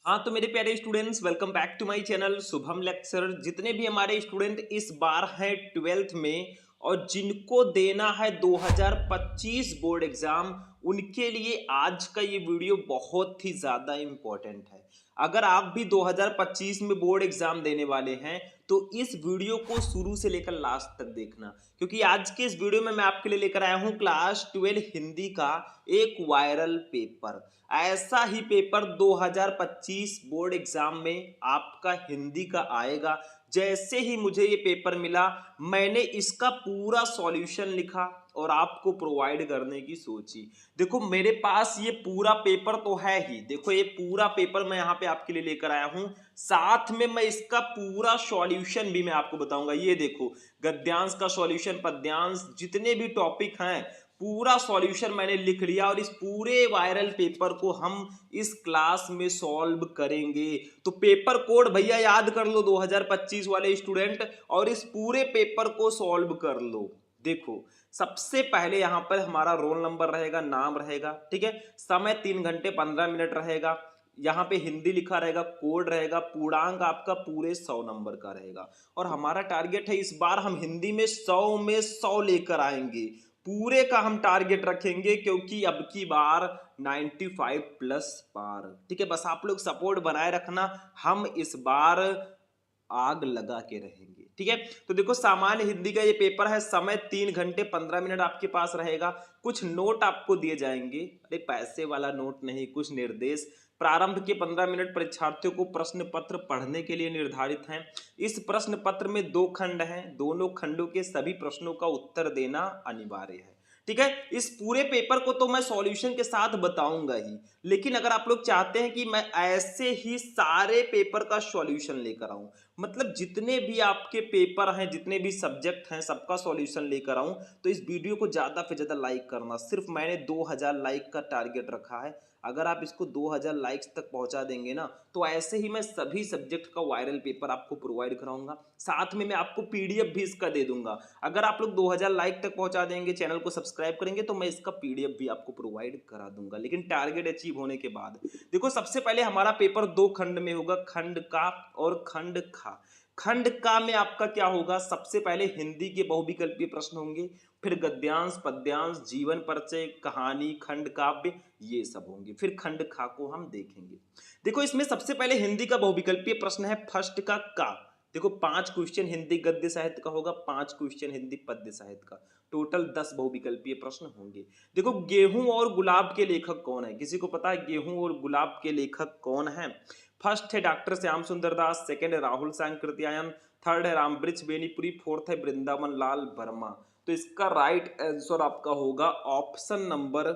हाँ तो मेरे प्यारे students, welcome back to my channel Shubham lecture. जितने भी हमारे स्टूडेंट इस बार हैं 12th में और जिनको देना है 2025 बोर्ड एग्जाम, उनके लिए आज का ये वीडियो बहुत ही ज़्यादा इम्पोर्टेंट है। अगर आप भी 2025 में बोर्ड एग्जाम देने वाले हैं तो इस वीडियो को शुरू से लेकर लास्ट तक देखना, क्योंकि आज के इस वीडियो में मैं आपके लिए लेकर आया हूं क्लास 12 हिंदी का एक वायरल पेपर। ऐसा ही पेपर 2025 बोर्ड एग्जाम में आपका हिंदी का आएगा। जैसे ही मुझे ये पेपर मिला, मैंने इसका पूरा सॉल्यूशन लिखा और आपको प्रोवाइड करने की सोची। देखो मेरे पास ये पूरा पेपर तो है ही, देखो ये पूरा पेपर मैं यहाँ पे आपके लिए लेकर आया हूँ। साथ में मैं इसका पूरा सॉल्यूशन भी मैं आपको बताऊंगा। ये देखो, गद्यांश का सॉल्यूशन, पद्यांश, जितने भी टॉपिक हैं पूरा सॉल्यूशन मैंने लिख लिया और इस पूरे वायरल पेपर को हम इस क्लास में सॉल्व करेंगे। तो पेपर कोड भैया याद कर लो 2025 वाले स्टूडेंट, और इस पूरे पेपर को सॉल्व कर लो। देखो सबसे पहले यहां पर हमारा रोल नंबर रहेगा, नाम रहेगा, ठीक है, समय 3 घंटे 15 मिनट रहेगा, यहाँ पे हिंदी लिखा रहेगा, कोड रहेगा, पूर्णांक आपका पूरे 100 नंबर का रहेगा। और हमारा टारगेट है इस बार हम हिंदी में 100 में 100 लेकर आएंगे। पूरे का हम टारगेट रखेंगे क्योंकि अब की बार 95 प्लस पार, ठीक है। बस आप लोग सपोर्ट बनाए रखना, हम इस बार आग लगा के रहेंगे, ठीक है। तो देखो सामान्य हिंदी का ये पेपर है, समय 3 घंटे 15 मिनट आपके पास रहेगा। कुछ नोट आपको दिए जाएंगे, अरे पैसे वाला नोट नहीं, कुछ निर्देश। प्रारंभ के 15 मिनट परीक्षार्थियों को प्रश्न पत्र पढ़ने के लिए निर्धारित हैं। इस प्रश्न पत्र में 2 खंड हैं, दोनों खंडों के सभी प्रश्नों का उत्तर देना अनिवार्य है, ठीक है। इस पूरे पेपर को तो मैं सॉल्यूशन के साथ बताऊंगा ही, लेकिन अगर आप लोग चाहते हैं कि मैं ऐसे ही सारे पेपर का सॉल्यूशन लेकर आऊं, मतलब जितने भी आपके पेपर हैं, जितने भी सब्जेक्ट हैं, सबका सॉल्यूशन लेकर आऊं, तो इस वीडियो को ज्यादा से ज्यादा लाइक करना। सिर्फ मैंने 2000 लाइक का टारगेट रखा है। अगर आप इसको 2000 लाइक्स तक पहुंचा देंगे ना, तो ऐसे ही मैं सभी सब्जेक्ट का वायरल पेपर आपको प्रोवाइड कराऊंगा। साथ में मैं आपको पीडीएफ भी इसका दे दूंगा। अगर आप लोग 2000 लाइक तक पहुंचा देंगे, चैनल को सब्सक्राइब करेंगे, तो मैं इसका पीडीएफ भी आपको प्रोवाइड करा दूंगा, लेकिन टारगेट अचीव होने के बाद। देखो सबसे पहले हमारा पेपर 2 खंड में होगा, खंड का और खंड खा। खंड का में आपका क्या होगा, सबसे पहले हिंदी के बहुविकल्पीय प्रश्न होंगे, फिर गद्यांश, पद्यांश, जीवन परिचय, कहानी, खंड काव्य, ये सब होंगे। फिर खंड खा को हम देखेंगे। देखो इसमें सबसे पहले हिंदी का बहुविकल्पीय प्रश्न है फर्स्ट का। देखो 5 क्वेश्चन हिंदी गद्य साहित्य का होगा, 5 क्वेश्चन हिंदी पद्य साहित्य का, टोटल 10 बहुविकल्पीय प्रश्न होंगे। देखो गेहूं और गुलाब के लेखक कौन है, किसी को पता है गेहूं और गुलाब के लेखक कौन है? फर्स्ट है डॉक्टर श्याम सुंदर दास, सेकंड है राहुल सांकृत्यायन, थर्ड है रामवृक्ष बेनीपुरी, फोर्थ है वृंदावन लाल वर्मा। तो इसका राइट आंसर आपका होगा ऑप्शन नंबर,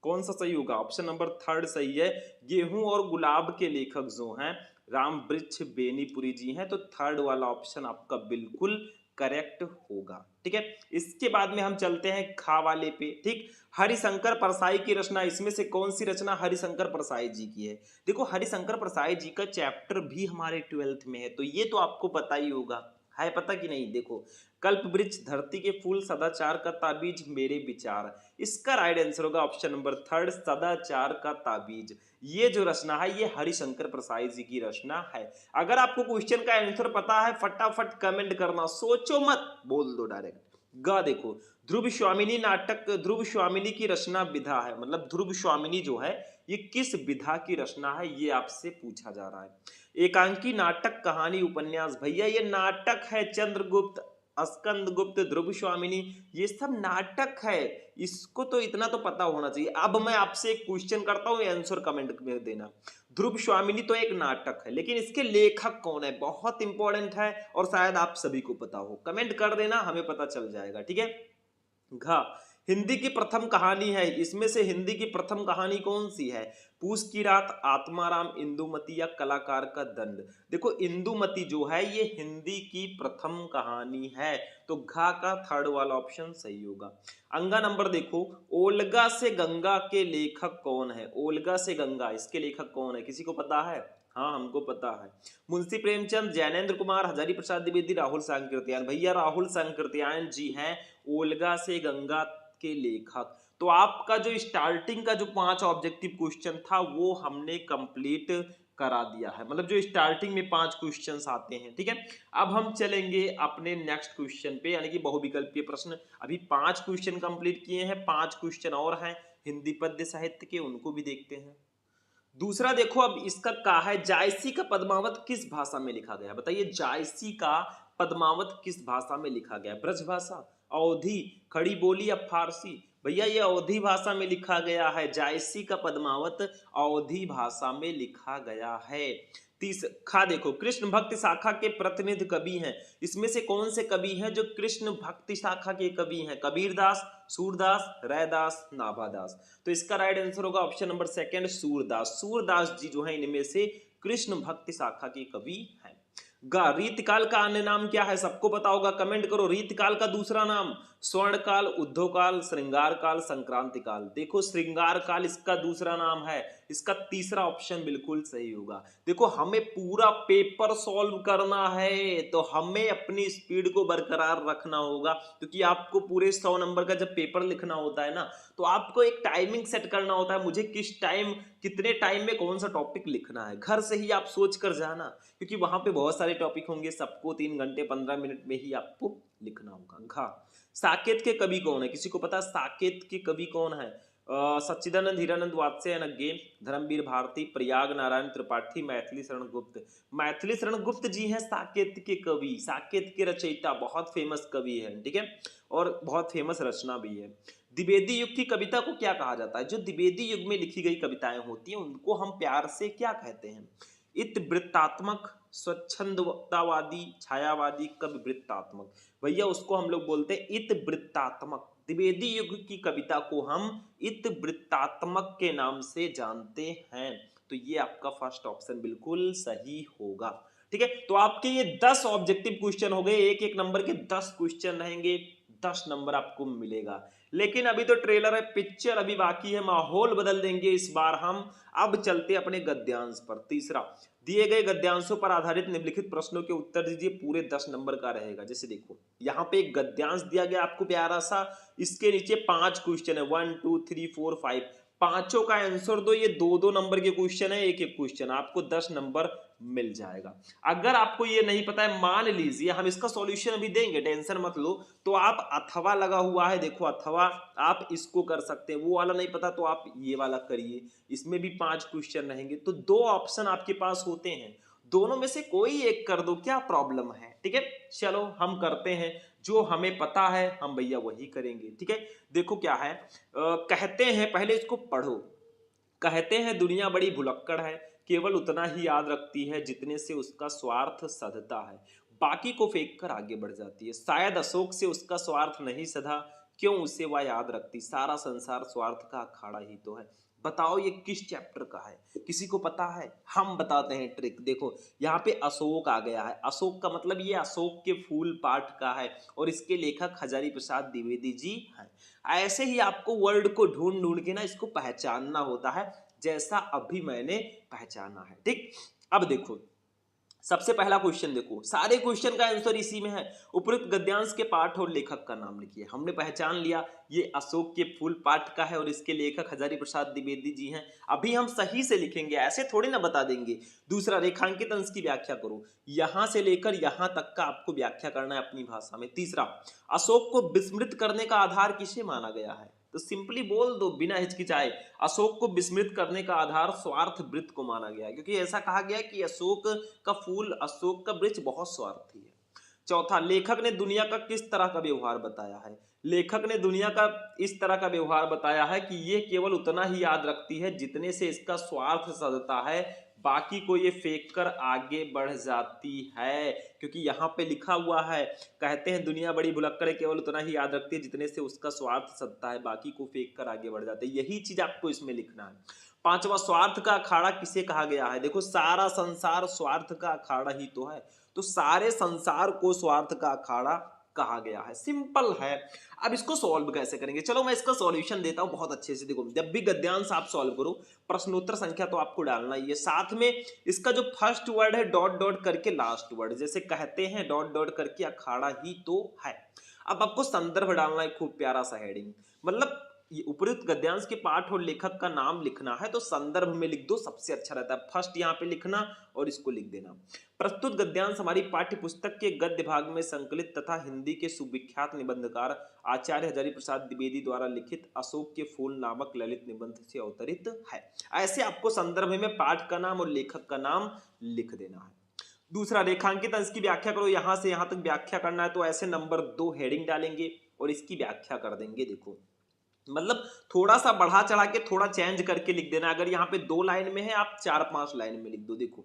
कौन सा सही होगा? ऑप्शन नंबर थर्ड सही है। गेहूं और गुलाब के लेखक जो हैं रामवृक्ष बेनीपुरी जी हैं, तो थर्ड वाला ऑप्शन आपका बिल्कुल करेक्ट होगा, ठीक है। इसके बाद में हम चलते हैं खा वाले पे, ठीक। हरिशंकर परसाई की रचना, इसमें से कौन सी रचना हरिशंकर परसाई जी की है? देखो हरिशंकर परसाई जी का चैप्टर भी हमारे 12th में है, तो ये तो आपको पता ही होगा, है पता कि नहीं? देखो कल्प वृक्ष, धरती के फूल, सदाचार का ताबीज, मेरे विचार। इसका राइट आंसर होगा ऑप्शन नंबर थर्ड, सदाचार का ताबीज। ये जो रचना है ये हरिशंकर प्रसाद जी की रचना है। अगर आपको क्वेश्चन का आंसर पता है फटाफट कमेंट करना, सोचो मत, बोल दो डायरेक्ट। गा देखो, ध्रुव स्वामिनी नाटक, ध्रुव स्वामिनी की रचना विधा है, मतलब ध्रुव स्वामिनी जो है ये किस विधा की रचना है, ये आपसे पूछा जा रहा है। एकांकी, नाटक, कहानी, उपन्यास, भैया ये नाटक है। चंद्रगुप्त, स्कंद गुप्त, ध्रुव स्वामिनी, ये सब नाटक है। इसको तो इतना तो पता होना चाहिए। अब मैं आपसे एक क्वेश्चन करता हूं, आंसर कमेंट में देना। ध्रुव स्वामिनी तो एक नाटक है, लेकिन इसके लेखक कौन है? बहुत इंपॉर्टेंट है और शायद आप सभी को पता हो। कमेंट कर देना, हमें पता चल जाएगा, ठीक है। घ, हिंदी की प्रथम कहानी है, इसमें से हिंदी की प्रथम कहानी कौन सी है? पूस की रात, आत्माराम, इंदुमती या कलाकार का दंड। देखो इंदुमती जो है ये हिंदी की प्रथम कहानी है, तो घा का थर्ड वाला ऑप्शन सही होगा। अंगा नंबर देखो, ओल्गा से गंगा के लेखक कौन है? ओल्गा से गंगा, इसके लेखक कौन है, किसी को पता है? हाँ हमको पता है, मुंशी प्रेमचंद, ज्ञानेंद्र कुमार, हजारी प्रसाद द्विवेदी, राहुल सांकृत्यायन। भैया राहुल सांकृत्यायन जी हैं ओल्गा से गंगा के लेखक। तो आपका जो स्टार्टिंग का जो 5 ऑब्जेक्टिव क्वेश्चन था वो हमने कंप्लीट करा दिया है, मतलब जो स्टार्टिंग में 5 क्वेश्चंस आते हैं। ठीक है, अब हम चलेंगे अपने नेक्स्ट क्वेश्चन पे, यानी कि बहुविकल्पीय प्रश्न। अभी 5 क्वेश्चन कंप्लीट किए हैं, 5 क्वेश्चन और हैं हिंदी पद्य साहित्य के, उनको भी देखते हैं। दूसरा देखो, अब इसका कहा है जायसी का पद्मावत किस भाषा में लिखा गया? बताइए, जायसी का पद्मावत किस भाषा में लिखा गया? ब्रज भाषा, अवधी, खड़ी बोली या फारसी? भैया ये अवधी भाषा में लिखा गया है। जायसी का पद्मावत अवधी भाषा में लिखा गया है। खा देखो, कृष्ण भक्ति शाखा के प्रतिनिधि कवि हैं, इसमें से कौन से कवि हैं जो कृष्ण भक्ति शाखा के कवि हैं? कबीरदास, सूरदास, रैदास, नाभादास। तो इसका राइट आंसर होगा option number second, Surdas. Surdas ji जो है इनमें से कृष्ण भक्ति शाखा के कवि हैं। रीतकाल का अन्य नाम क्या है? सबको पता होगा, कमेंट करो। रीतकाल का दूसरा नाम स्वर्ण काल, उद्धव काल, श्रृंगार काल, संक्रांति काल। देखो, श्रृंगार काल इसका दूसरा नाम है, इसका तीसरा ऑप्शन बिल्कुल सही होगा। देखो, हमें पूरा पेपर सॉल्व करना है तो हमें अपनी स्पीड को बरकरार रखना होगा, क्योंकि आपको पूरे 100 नंबर का जब पेपर लिखना होता है ना, तो आपको एक टाइमिंग सेट करना होता है, मुझे किस टाइम, कितने टाइम में कौन सा टॉपिक लिखना है। घर से ही आप सोच कर जाना, क्योंकि वहां पे बहुत सारे टॉपिक होंगे, सबको 3 घंटे 15 मिनट में ही आपको लिखना होगा। साकेत के कवि कौन है? किसी को पता साकेत के कवि कौन है? सच्चिदानंद, हीरानंद वात्स्यायन, धर्मवीर भारती, प्रयाग नारायण त्रिपाठी, मैथिली शरण गुप्त। मैथिली शरण गुप्त जी हैं साकेत के कवि, साकेत के रचयिता, बहुत फेमस कवि है। ठीक है, और बहुत फेमस रचना भी है। द्विवेदी युग की कविता को क्या कहा जाता है? जो द्विवेदी युग में लिखी गई कविताएं होती हैं उनको हम प्यार से क्या कहते हैं? इतवृत्तात्मक, स्वच्छंदतावादी, छायावादी, कवि वृत्तात्मक। भैया उसको हम लोग बोलते हैं इतवृत्तात्मक। द्विवेदी युग की कविता को हम इतवृत्तात्मक के नाम से जानते हैं। तो ये आपका फर्स्ट ऑप्शन बिल्कुल सही होगा। ठीक है, तो आपके ये 10 ऑब्जेक्टिव क्वेश्चन हो गए, एक एक नंबर के 10 क्वेश्चन रहेंगे, 10 नंबर आपको मिलेगा। लेकिन अभी तो ट्रेलर है, पिक्चर अभी बाकी है, माहौल बदल देंगे इस बार हम। अब चलते अपने गद्यांश पर। तीसरा, दिए गए गद्यांशों पर आधारित निम्नलिखित प्रश्नों के उत्तर दीजिए, पूरे 10 नंबर का रहेगा। जैसे देखो, यहाँ पे एक गद्यांश दिया गया आपको प्यारा सा, इसके नीचे 5 क्वेश्चन है, 1 2 3 4 5, पांचों का आंसर दो। ये 2-2 नंबर के क्वेश्चन है, एक एक क्वेश्चन, आपको 10 नंबर मिल जाएगा। अगर आपको ये नहीं पता है, मान लीजिए हम इसका सॉल्यूशन अभी देंगे, टेंशन मत लो, तो आप अथवा लगा हुआ है, देखो अथवा, आप इसको कर सकते हैं। वो वाला नहीं पता तो आप ये वाला करिए, इसमें भी 5 क्वेश्चन रहेंगे, तो 2 ऑप्शन आपके पास होते हैं, दोनों में से कोई एक कर दो, क्या प्रॉब्लम है? ठीक है, चलो हम करते हैं, जो हमें पता है हम भैया वही करेंगे। ठीक है, देखो क्या है, कहते हैं, पहले इसको पढ़ो। कहते हैं दुनिया बड़ी भुलक्कड़ है, केवल उतना ही याद रखती है जितने से उसका स्वार्थ सधता है, बाकी को फेंक कर आगे बढ़ जाती है। शायद अशोक से उसका स्वार्थ नहीं सधा, क्यों उसे वह याद रखती, सारा संसार स्वार्थ का अखाड़ा ही तो है। बताओ ये किस चैप्टर का है? किसी को पता है? हम बताते हैं ट्रिक। देखो, यहाँ पे अशोक आ गया है, अशोक का मतलब ये अशोक के फूल पाठ का है, और इसके लेखक हजारी प्रसाद द्विवेदी जी हैं। ऐसे ही आपको वर्ड को ढूंढ ढूंढ के ना इसको पहचानना होता है, जैसा अभी मैंने पहचाना है। ठीक, अब देखो, सबसे पहला क्वेश्चन देखो, सारे क्वेश्चन का आंसर इसी में है। उपरोक्त गद्यांश के पाठ और लेखक का नाम लिखिए। हमने पहचान लिया ये अशोक के फूल पाठ का है और इसके लेखक हजारी प्रसाद द्विवेदी जी हैं। अभी हम सही से लिखेंगे, ऐसे थोड़ी ना बता देंगे। दूसरा, रेखांकित अंश की व्याख्या करो, यहां से लेकर यहां तक का आपको व्याख्या करना है अपनी भाषा में। तीसरा, अशोक को विस्मृत करने का आधार किसे माना गया है? तो सिंपली बोल दो बिना हिचकिचाए, अशोक को विस्मृत करने का आधार स्वार्थ वृत्त को माना गया है, क्योंकि ऐसा कहा गया कि अशोक का फूल, अशोक का वृक्ष बहुत स्वार्थी है। चौथा, लेखक ने दुनिया का किस तरह का व्यवहार बताया है? लेखक ने दुनिया का इस तरह का व्यवहार बताया है कि ये केवल उतना ही याद रखती है जितने से इसका स्वार्थ सधता है, बाकी को ये फेंक कर आगे बढ़ जाती है। क्योंकि यहाँ पे लिखा हुआ है, कहते हैं दुनिया बड़ी भुलक्कड़ है, केवल उतना ही याद रखती है जितने से उसका स्वार्थ सधता है, बाकी को फेंक कर आगे बढ़ जाते हैं। यही चीज आपको इसमें लिखना है। पांचवा, स्वार्थ का अखाड़ा किसे कहा गया है? देखो, सारा संसार स्वार्थ का अखाड़ा ही तो है, तो सारे संसार को स्वार्थ का अखाड़ा कहा गया है। सिंपल है। अब इसको सॉल्व कैसे करेंगे? चलो मैं इसका सॉल्यूशन देता हूं बहुत अच्छे से। देखो, जब भी गद्यांश आप सॉल्व करो, प्रश्नोत्तर संख्या तो आपको डालना ही है, साथ में इसका जो फर्स्ट वर्ड है डॉट डॉट करके लास्ट वर्ड, जैसे कहते हैं डॉट डॉट करके अखाड़ा ही तो है। अब आपको संदर्भ डालना है, खूब प्यारा सा हेडिंग, मतलब ये उपयुक्त गद्यांश के पाठ और लेखक का नाम लिखना है तो संदर्भ में लिख दो, सबसे अच्छा रहता है। फर्स्ट यहाँ पे लिखना और इसको लिख देना। प्रस्तुत गद्यांश हमारी पाठ्य पुस्तक के गद्य भाग में संकलित तथा हिंदी के सुविख्यात निबंधकार आचार्य हजारी प्रसाद द्विवेदी द्वारा लिखित अशोक के फूल नामक ललित निबंध से अवतरित है। ऐसे आपको संदर्भ में पाठ का नाम और लेखक का नाम लिख देना है। दूसरा, रेखांकित अंश की व्याख्या करो। यहां से यहां तक व्याख्या करना है तो ऐसे नंबर 2 हेडिंग डालेंगे और इसकी व्याख्या कर देंगे। देखो मतलब थोड़ा सा बढ़ा चढ़ा के थोड़ा चेंज करके लिख देना। अगर यहाँ पे 2 लाइन में है आप 4-5 लाइन में लिख दो। देखो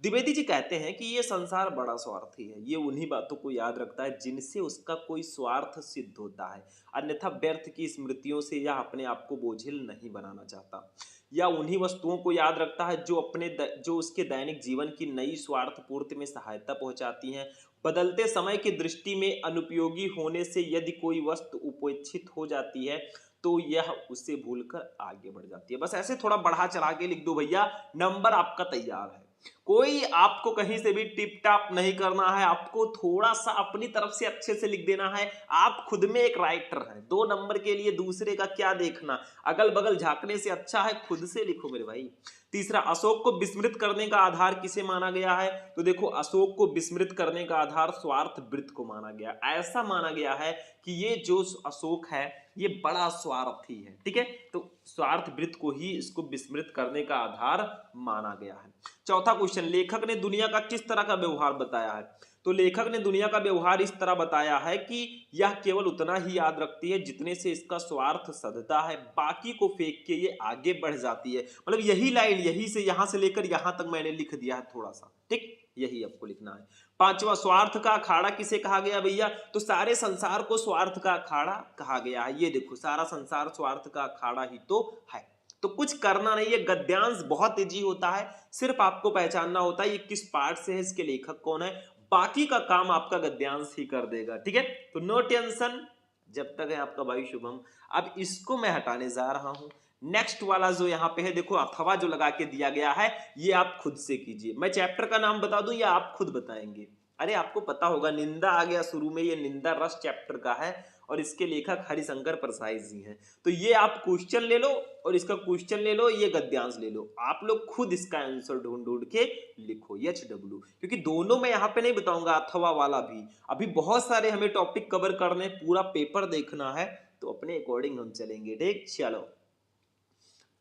द्विवेदी जी कहते हैं कि ये संसार बड़ा स्वार्थी है, ये उन्हीं बातों को याद रखता है जिनसे उसका कोई स्वार्थ सिद्ध होता है, अन्यथा व्यर्थ की स्मृतियों से यह अपने आप को बोझिल नहीं बनाना चाहता। या उन्हीं वस्तुओं को याद रखता है जो उसके दैनिक जीवन की नई स्वार्थ पूर्ति में सहायता पहुंचाती हैं। बदलते समय की दृष्टि में अनुपयोगी होने से यदि कोई वस्तु उपेक्षित हो जाती है तो यह उसे भूलकर आगे बढ़ जाती है। बस ऐसे थोड़ा बढ़ा चढ़ा के लिख दो भैया, नंबर आपका तैयार है। कोई आपको कहीं से भी टिप टाप नहीं करना है, आपको थोड़ा सा अपनी तरफ से अच्छे से लिख देना है। आप खुद में एक राइटर हैं, 2 नंबर के लिए दूसरे का क्या देखना, अगल बगल झांकने से अच्छा है खुद से लिखो मेरे भाई। तीसरा, अशोक को विस्मृत करने का आधार किसे माना गया है? तो देखो अशोक को विस्मृत करने का आधार स्वार्थ वृत्त को माना गया। ऐसा माना गया है कि ये जो अशोक है ये बड़ा स्वार्थी है, ठीक है, तो स्वार्थ वृत्त को ही इसको विस्मृत करने का आधार माना गया है। चौथा क्वेश्चन, लेखक ने दुनिया का किस तरह का व्यवहार बताया है? तो लेखक ने दुनिया का व्यवहार इस तरह बताया है कि यह केवल उतना ही याद रखती है जितने से इसका स्वार्थ सधता है, बाकी को फेंक के ये आगे बढ़ जाती है। मतलब यही लाइन यही से यहां से लेकर यहां तक मैंने लिख दिया है थोड़ा सा, ठीक, यही आपको लिखना है। पांचवा, स्वार्थ का अखाड़ा किसे कहा गया भैया? तो सारे संसार को स्वार्थ का अखाड़ा कहा गया है। ये देखो सारा संसार स्वार्थ का अखाड़ा ही तो है। तो कुछ करना नहीं है, गद्यांश बहुत इजी होता है, सिर्फ आपको पहचानना होता है ये किस पार्ट से है, इसके लेखक कौन है, बाकी का काम आपका गद्यांश ही कर देगा, ठीक है। तो नो टेंशन, जब तक है आपका भाई शुभम। अब इसको मैं हटाने जा रहा हूं। नेक्स्ट वाला जो यहाँ पे है देखो अथवा जो लगा के दिया गया है ये आप खुद से कीजिए। मैं चैप्टर का नाम बता दूं या आप खुद बताएंगे? अरे आपको पता होगा, निंदा आ गया शुरू में, ये निंदा रस चैप्टर का है और इसके लेखक हरिशंकर प्रसाद जी हैं। तो ये आप क्वेश्चन ले लो और इसका क्वेश्चन ले लो, ये गद्यांश ले लो, आप लोग खुद इसका आंसर ढूंढ ढूंढ के लिखो HW, क्योंकि दोनों मैं यहाँ पे नहीं बताऊंगा, अथवा वाला भी। अभी बहुत सारे हमें टॉपिक कवर करने, पूरा पेपर देखना है, तो अपने अकॉर्डिंग हम चलेंगे, ठीक। चलो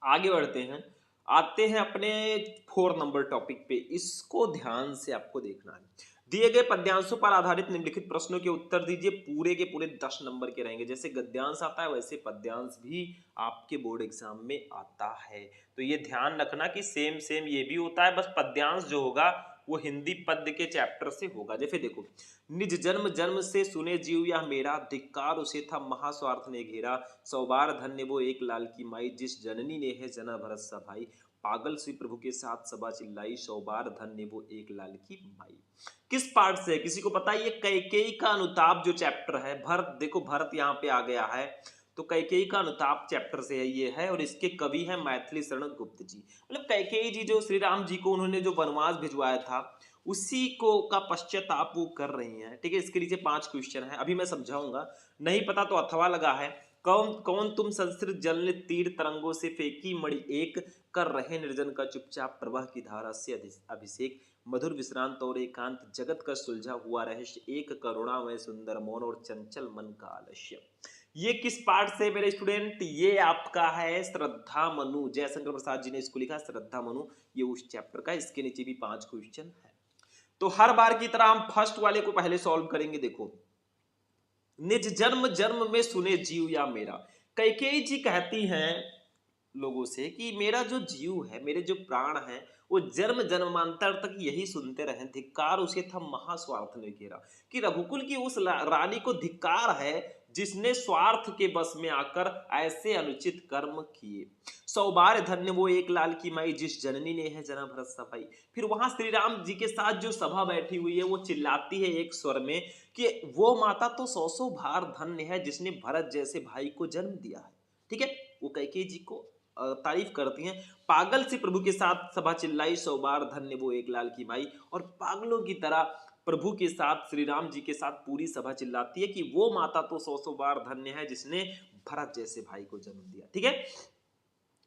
आगे बढ़ते हैं, आते हैं अपने 4 नंबर टॉपिक पे। इसको ध्यान से आपको देखना है। दिए गए पद्यांशों पर आधारित निम्नलिखित प्रश्नों के उत्तर दीजिए। पूरे के पूरे 10 नंबर के रहेंगे। जैसे गद्यांश आता है वैसे पद्यांश भी आपके बोर्ड एग्जाम में आता है, तो ये ध्यान रखना कि सेम सेम ये भी होता है, बस पद्यांश जो होगा वो हिंदी पद्य के चैप्टर से होगा। जैसे देखो, निज जन्म जन्म से सुने जीव या मेरा, धिक्कार उसे था महास्वार्थ ने घेरा, 100 बार धन्य वो एक लाल की माई, जिस जननी ने है जना भरत सा भाई, पागल सी प्रभु के साथ सभा चिल्लाई, 100 बार धन्य वो एक लाल की माई। किस पार्ट से है किसी को पता है? ये कैकेयी का अनुताप जो चैप्टर है, भरत, देखो भरत यहाँ पे आ गया है, तो कैकेयी का अनुताप चैप्टर से है ये है, और इसके कवि हैं मैथिली शरण गुप्त जी। मतलब कैकेयी जी जो श्री राम जी को उन्होंने जो वनवास भिजवाया था उसी को का पश्चाताप वो कर रही हैं, ठीक है। इसके नीचे 5 क्वेश्चन है, अभी मैं समझाऊंगा, नहीं पता तो अथवा लगा है। कौन कौन तुम संस्कृत जल ने तीर तरंगों से फेंकी मणि एक, कर रहे निर्जन का चुपचाप प्रवाह की धारा से अभिषेक, मधुर विश्रांत और एकांत, जगत का सुलझा हुआ रहस्य, एक करुणामय सुंदर मौन और चंचल मन का आलस्य। ये किस पार्ट से मेरे स्टूडेंट? ये आपका है श्रद्धा मनु, जयशंकर प्रसाद जी ने इसको लिखा श्रद्धा मनु, ये उस चैप्टर का। इसके नीचे भी 5 क्वेश्चन है। तो हर बार की तरह हम फर्स्ट वाले को पहले सॉल्व करेंगे। देखो, निज जन्म जन्म में सुने जीव या मेरा, कैकेयी जी कहती हैं लोगों से कि मेरा जो जीव है, मेरे जो प्राण हैं, वो जन्म जन्मांतर तक यही सुनते रहे, धिक्कार उसे था महास्वार्थ ने घेरा, कि रघुकुल की उस रानी को धिक्कार है जिसने स्वार्थ के बस में आकर ऐसे अनुचित कर्म किए। 100 बार धन्य वो एक लाल की माई, जिस जननी ने है जना भरत सफाई। फिर वहां श्री राम जी के साथ जो सभा बैठी हुई है वो चिल्लाती है एक स्वर में कि वो माता तो 100 बार धन्य है जिसने भरत जैसे भाई को जन्म दिया है, ठीक है। वो कैकेयी जी को तारीफ करती हैं। पागल से प्रभु के साथ सभा चिल्लाई, 100 बार धन्य वो एक लाल की माई, और पागलों की तरह प्रभु के साथ, श्री राम जी के साथ पूरी सभा चिल्लाती है कि वो माता तो 100 बार धन्य है जिसने भरत जैसे भाई को जन्म दिया। ठीक है,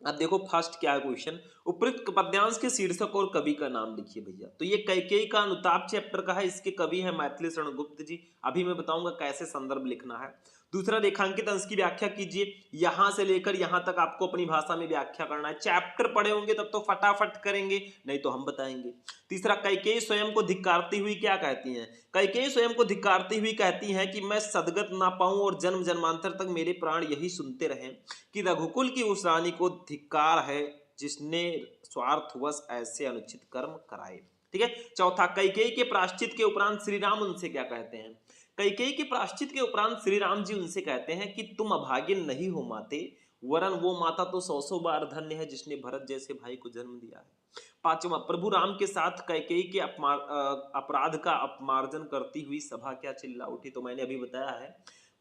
अब देखो फर्स्ट क्या है क्वेश्चन, उपयुक्त पद्यांश के शीर्षक और कवि का नाम लिखिए भैया। तो ये कैकेयी का अनुताप चैप्टर का है, इसके कवि है मैथिली शरण गुप्त जी। अभी मैं बताऊंगा कैसे संदर्भ लिखना है। दूसरा, रेखांकित अंश की व्याख्या कीजिए, यहां से लेकर यहां तक आपको अपनी भाषा में व्याख्या करना है। चैप्टर पढ़े होंगे तब तो फटाफट करेंगे, नहीं तो हम बताएंगे। तीसरा, कैकेयी स्वयं को धिक्कारती हुई क्या कहती हैं? कैकेयी स्वयं को धिक्कारती हुई कहती हैं कि मैं सदगत ना पाऊं और जन्म जन्मांतर तक मेरे प्राण यही सुनते रहें कि रघुकुल की उस रानी को धिक्कार है जिसने स्वार्थवश ऐसे अनुचित कर्म कराए। ठीक है। चौथा, कैकेयी के प्रायश्चित के उपरांत श्री राम उनसे क्या कहते हैं? कैकेयी के प्रायश्चित के उपरांत श्री राम जी उनसे कहते हैं कि तुम अभागिन नहीं हो माते, वरन वो माता तो सौ सौ बार धन्य है जिसने भरत जैसे भाई को जन्म दिया है। पांचवा, प्रभु राम के साथ कैकेयी के अपराध का अपमार्जन करती हुई सभा क्या चिल्ला उठी? तो मैंने अभी बताया है,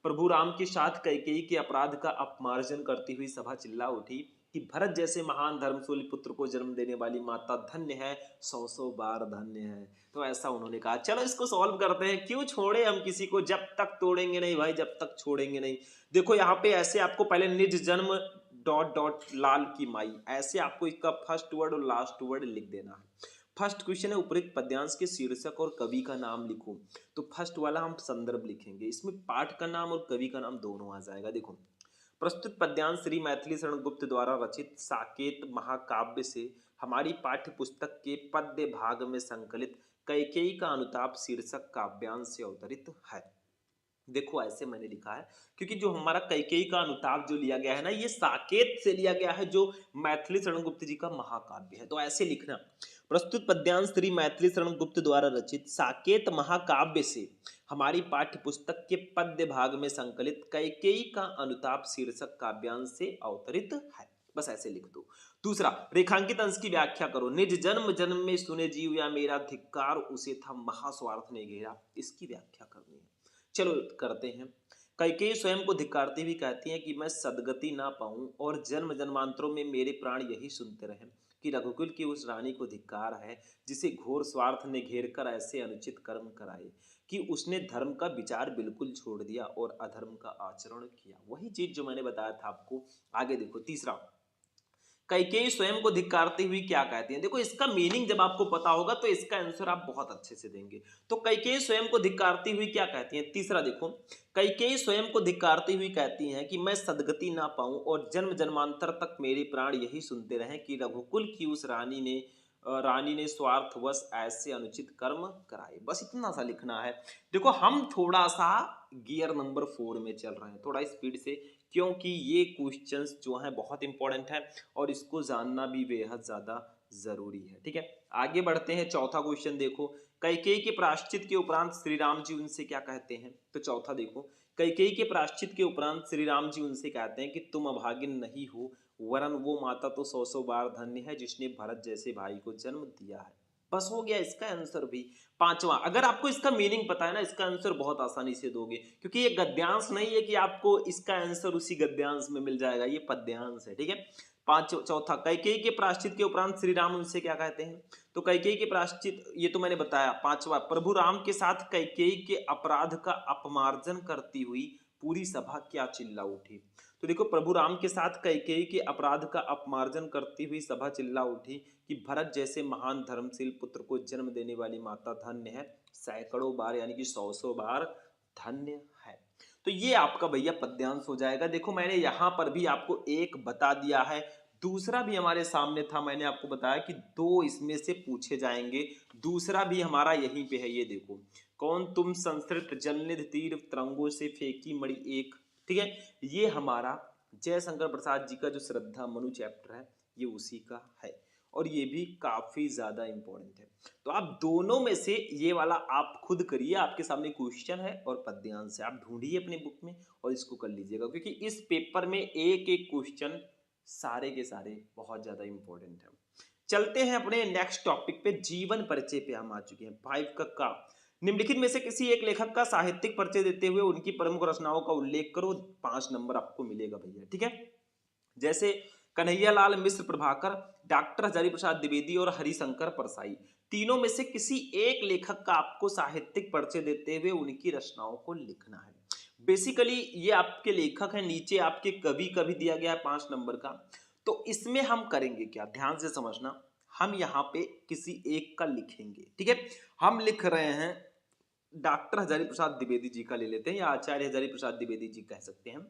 प्रभु राम के साथ कैकेयी के अपराध का अपमार्जन करती हुई सभा चिल्ला उठी कि भरत जैसे महान धर्मशूल पुत्र को जन्म देने वाली माता धन्य है, सौ सौ बार धन्य है। तो ऐसा उन्होंने कहा। चलो इसको सॉल्व करते हैं, क्यों छोड़े हम किसी को, जब तक तोड़ेंगे नहीं भाई, जब तक छोड़ेंगे नहीं। देखो यहाँ पे ऐसे आपको पहले निज जन्म डॉट डॉट लाल की माई, ऐसे आपको इसका फर्स्ट वर्ड और लास्ट वर्ड लिख देना है। फर्स्ट क्वेश्चन है, उपयुक्त पद्यांश के शीर्षक और कवि का नाम लिखो। तो फर्स्ट वाला हम संदर्भ लिखेंगे, इसमें पाठ का नाम और कवि का नाम दोनों आ जाएगा। देखो, प्रस्तुत पद्यांश श्री मैथिली शरण गुप्त द्वारा रचित साकेत महाकाव्य से हमारी पाठ्य पुस्तक के पद्य भाग में संकलित कैकेयी का अनुताप शीर्षक काव्यांश से अवतरित है। देखो ऐसे मैंने लिखा है क्योंकि जो हमारा कैकेयी का अनुताप जो लिया गया है ना, ये साकेत से लिया गया है जो मैथिली शरण गुप्त जी का महाकाव्य है। तो ऐसे लिखना, प्रस्तुत पद्यांश श्री मैथिली शरण गुप्त द्वारा रचित साकेत महाकाव्य से हमारी पाठ्य पुस्तक के पद्य भाग में संकलित कैकेयी का अनुताप शीर्षक काव्यांश से अवतरित है। बस ऐसे लिख दो। दूसरा, रेखांकित अंश की व्याख्या करो। निज जन्म जन्म में सुने जीव या मेरा धिक्कार उसे था महास्वार्थ ने घेरा, इसकी व्याख्या करनी है। चलो करते हैं। कैकेयी स्वयं को धिक्कारती हुई कहती हैं कि मैं सदगति ना पाऊं और जन्म जन्मांतरों में मेरे प्राण यही सुनते रहें कि रघुकुल की उस रानी को धिक्कार है जिसे घोर स्वार्थ ने घेर कर ऐसे अनुचित कर्म कराए कि उसने धर्म का विचार बिल्कुल छोड़ दिया और अधर्म का आचरण किया। वही चीज जो मैंने बताया था आपको। आगे देखो, तीसरा, कैकेयी स्वयं को धिक्कारती हुई क्या कहती हैं? देखो इसका मीनिंग जब आपको पता होगा तो इसका आंसर आप बहुत अच्छे से देंगे। तो कैकेयी स्वयं को धिक्कारती हुई क्या कहती हैं? तीसरा देखो, कैकेयी स्वयं को धिक्कारती हुई कहती हैं कि मैं सदगति ना पाऊं और जन्म जन्मांतर तक मेरे प्राण यही सुनते रहें कि रघुकुल की उस रानी ने स्वार्थवश ऐसे अनुचित कर्म कराए। बस इतना सा लिखना है। देखो हम थोड़ा सा गियर नंबर 4 में चल रहे हैं, थोड़ा स्पीड से, क्योंकि ये क्वेश्चंस जो हैं बहुत इंपॉर्टेंट है और इसको जानना भी बेहद ज्यादा जरूरी है। ठीक है, आगे बढ़ते हैं। चौथा क्वेश्चन देखो, कैकेयी के प्रायश्चित के उपरांत श्री राम जी उनसे क्या कहते हैं? तो चौथा देखो, कैकेयी के प्रायश्चित के उपरांत श्री राम जी उनसे कहते हैं कि तुम अभागिन नहीं हो, वरन वो माता तो सौ सौ बार धन्य है जिसने भरत जैसे भाई को जन्म दिया है। बस हो गया इसका आंसर भी। पांचवा, अगर आपको इसका मीनिंग पता है ना, इसका आंसर बहुत आसानी से दोगे क्योंकि ये गद्यांश नहीं है कि आपको इसका आंसर उसी गद्यांश में मिल जाएगा, ये पद्यांश है। ठीक है। चौथा, कैकेयी के प्रायश्चित के उपरांत श्री राम उनसे क्या कहते हैं? तो कैकेयी के प्रायश्चित, ये तो मैंने बताया। पांचवा, प्रभु राम के साथ कैकेयी के अपराध का अपमार्जन करती हुई पूरी सभा क्या चिल्ला उठी? तो देखो, प्रभु राम के साथ कैकेयी के अपराध का अपमार्जन करती हुई सभा चिल्ला उठी कि भरत जैसे महान धर्मशील पुत्र को जन्म देने वाली माता धन्य है, सैकड़ों बार यानी कि सौ सौ बार धन्य है। तो ये आपका भैया पद्यांश हो जाएगा। देखो मैंने यहाँ पर भी आपको एक बता दिया है, दूसरा भी हमारे सामने था, मैंने आपको बताया कि दो इसमें से पूछे जाएंगे। दूसरा भी हमारा यहीं पे है, ये देखो, कौन तुम संस्कृत जलनिधि तीर तरंगों से फेंकी मणि एक। ठीक है, ये हमारा जयशंकर प्रसाद जी का जो श्रद्धा मनु चैप्टर है, ये उसी का है और ये भी काफी ज्यादा इंपॉर्टेंट है। तो आप दोनों में से ये वाला आप खुद करिए, आपके सामने क्वेश्चन है और पद्यांश है, आप ढूंढिए अपने बुक में और इसको कर लीजिएगा क्योंकि इस पेपर में एक एक क्वेश्चन सारे के सारे बहुत ज्यादा इंपॉर्टेंट है। चलते हैं अपने नेक्स्ट टॉपिक पे, जीवन परिचय पे हम आ चुके हैं। 5 का निम्नलिखित में से किसी एक लेखक का साहित्यिक परिचय देते हुए उनकी प्रमुख रचनाओं का उल्लेख करो। 5 नंबर आपको मिलेगा भैया। ठीक है, जैसे कन्हैयालाल मिश्र प्रभाकर, डॉक्टर हजारी प्रसाद द्विवेदी और हरिशंकर परसाई। तीनों में से किसी एक लेखक का आपको साहित्यिक परिचय देते हुए उनकी रचनाओं को लिखना है। बेसिकली ये आपके लेखक हैं, नीचे आपके कवि का भी दिया गया है 5 नंबर का। तो इसमें हम करेंगे क्या, ध्यान से समझना। हम यहाँ पे किसी एक का लिखेंगे, ठीक है। हम लिख रहे हैं डॉक्टर हजारी प्रसाद द्विवेदी जी का ले लेते हैं, या आचार्य हजारी प्रसाद द्विवेदी जी कह सकते हैं।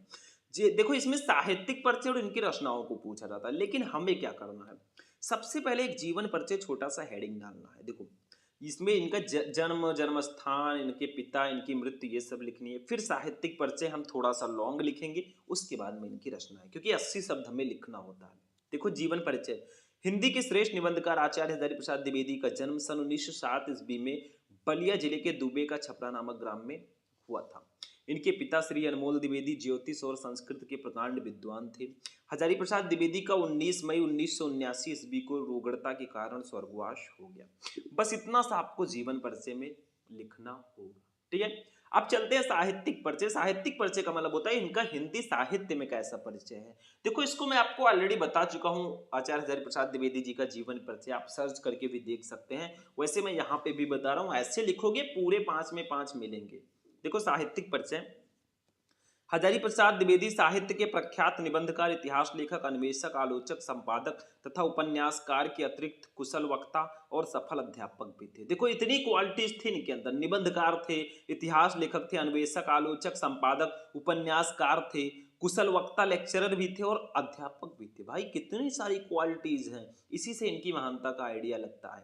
जी देखो, इसमें साहित्यिक परिचय और इनकी रचनाओं को पूछा जाता है, लेकिन हमें क्या करना है, सबसे पहले एक जीवन परिचय छोटा सा हेडिंग डालना है। देखो, इसमें इनका जन्म, जन्म स्थान, इनके पिता, इनकी मृत्यु, ये सब लिखनी है। फिर साहित्यिक परिचय हम थोड़ा सा लॉन्ग लिखेंगे, उसके बाद में इनकी रचना है, क्योंकि 80 शब्द हमें लिखना होता है। देखो, जीवन परिचय। हिंदी के श्रेष्ठ निबंधकार आचार्य हजारी प्रसाद द्विवेदी का जन्म सन 1907 ईस्वी में बलिया जिले के दुबे का छपरा नामक ग्राम में हुआ था। इनके पिता श्री अनमोल द्विवेदी ज्योतिष और संस्कृत के प्रकांड विद्वान थे। हजारी प्रसाद द्विवेदी का 19 मई 1979 ईस्वी को रोगड़ता के कारण स्वर्गवास हो गया। बस इतना सा आपको जीवन परिचय में लिखना होगा, ठीक है। अब चलते हैं साहित्यिक परिचय। साहित्यिक परिचय का मतलब होता है इनका हिंदी साहित्य में कैसा परिचय है। देखो, इसको मैं आपको ऑलरेडी बता चुका हूं, आचार्य हजारी प्रसाद द्विवेदी जी का जीवन परिचय आप सर्च करके भी देख सकते हैं। वैसे मैं यहाँ पे भी बता रहा हूँ, ऐसे लिखोगे पूरे 5 में 5 मिलेंगे। देखो, साहित्यिक परिचय। हजारी प्रसाद द्विवेदी साहित्य के प्रख्यात निबंधकार, इतिहास लेखक, अन्वेषक, आलोचक, संपादक तथा उपन्यासकार के अतिरिक्त कुशल वक्ता और सफल अध्यापक भी थे। देखो, इतनी क्वालिटीज थी इनके अंदर। निबंधकार थे, इतिहास लेखक थे, अन्वेषक, आलोचक, संपादक, उपन्यासकार थे, कुशल वक्ता, लेक्चरर भी थे और अध्यापक भी थे। भाई, कितनी सारी क्वालिटीज हैं, इसी से इनकी महानता का आइडिया लगता है।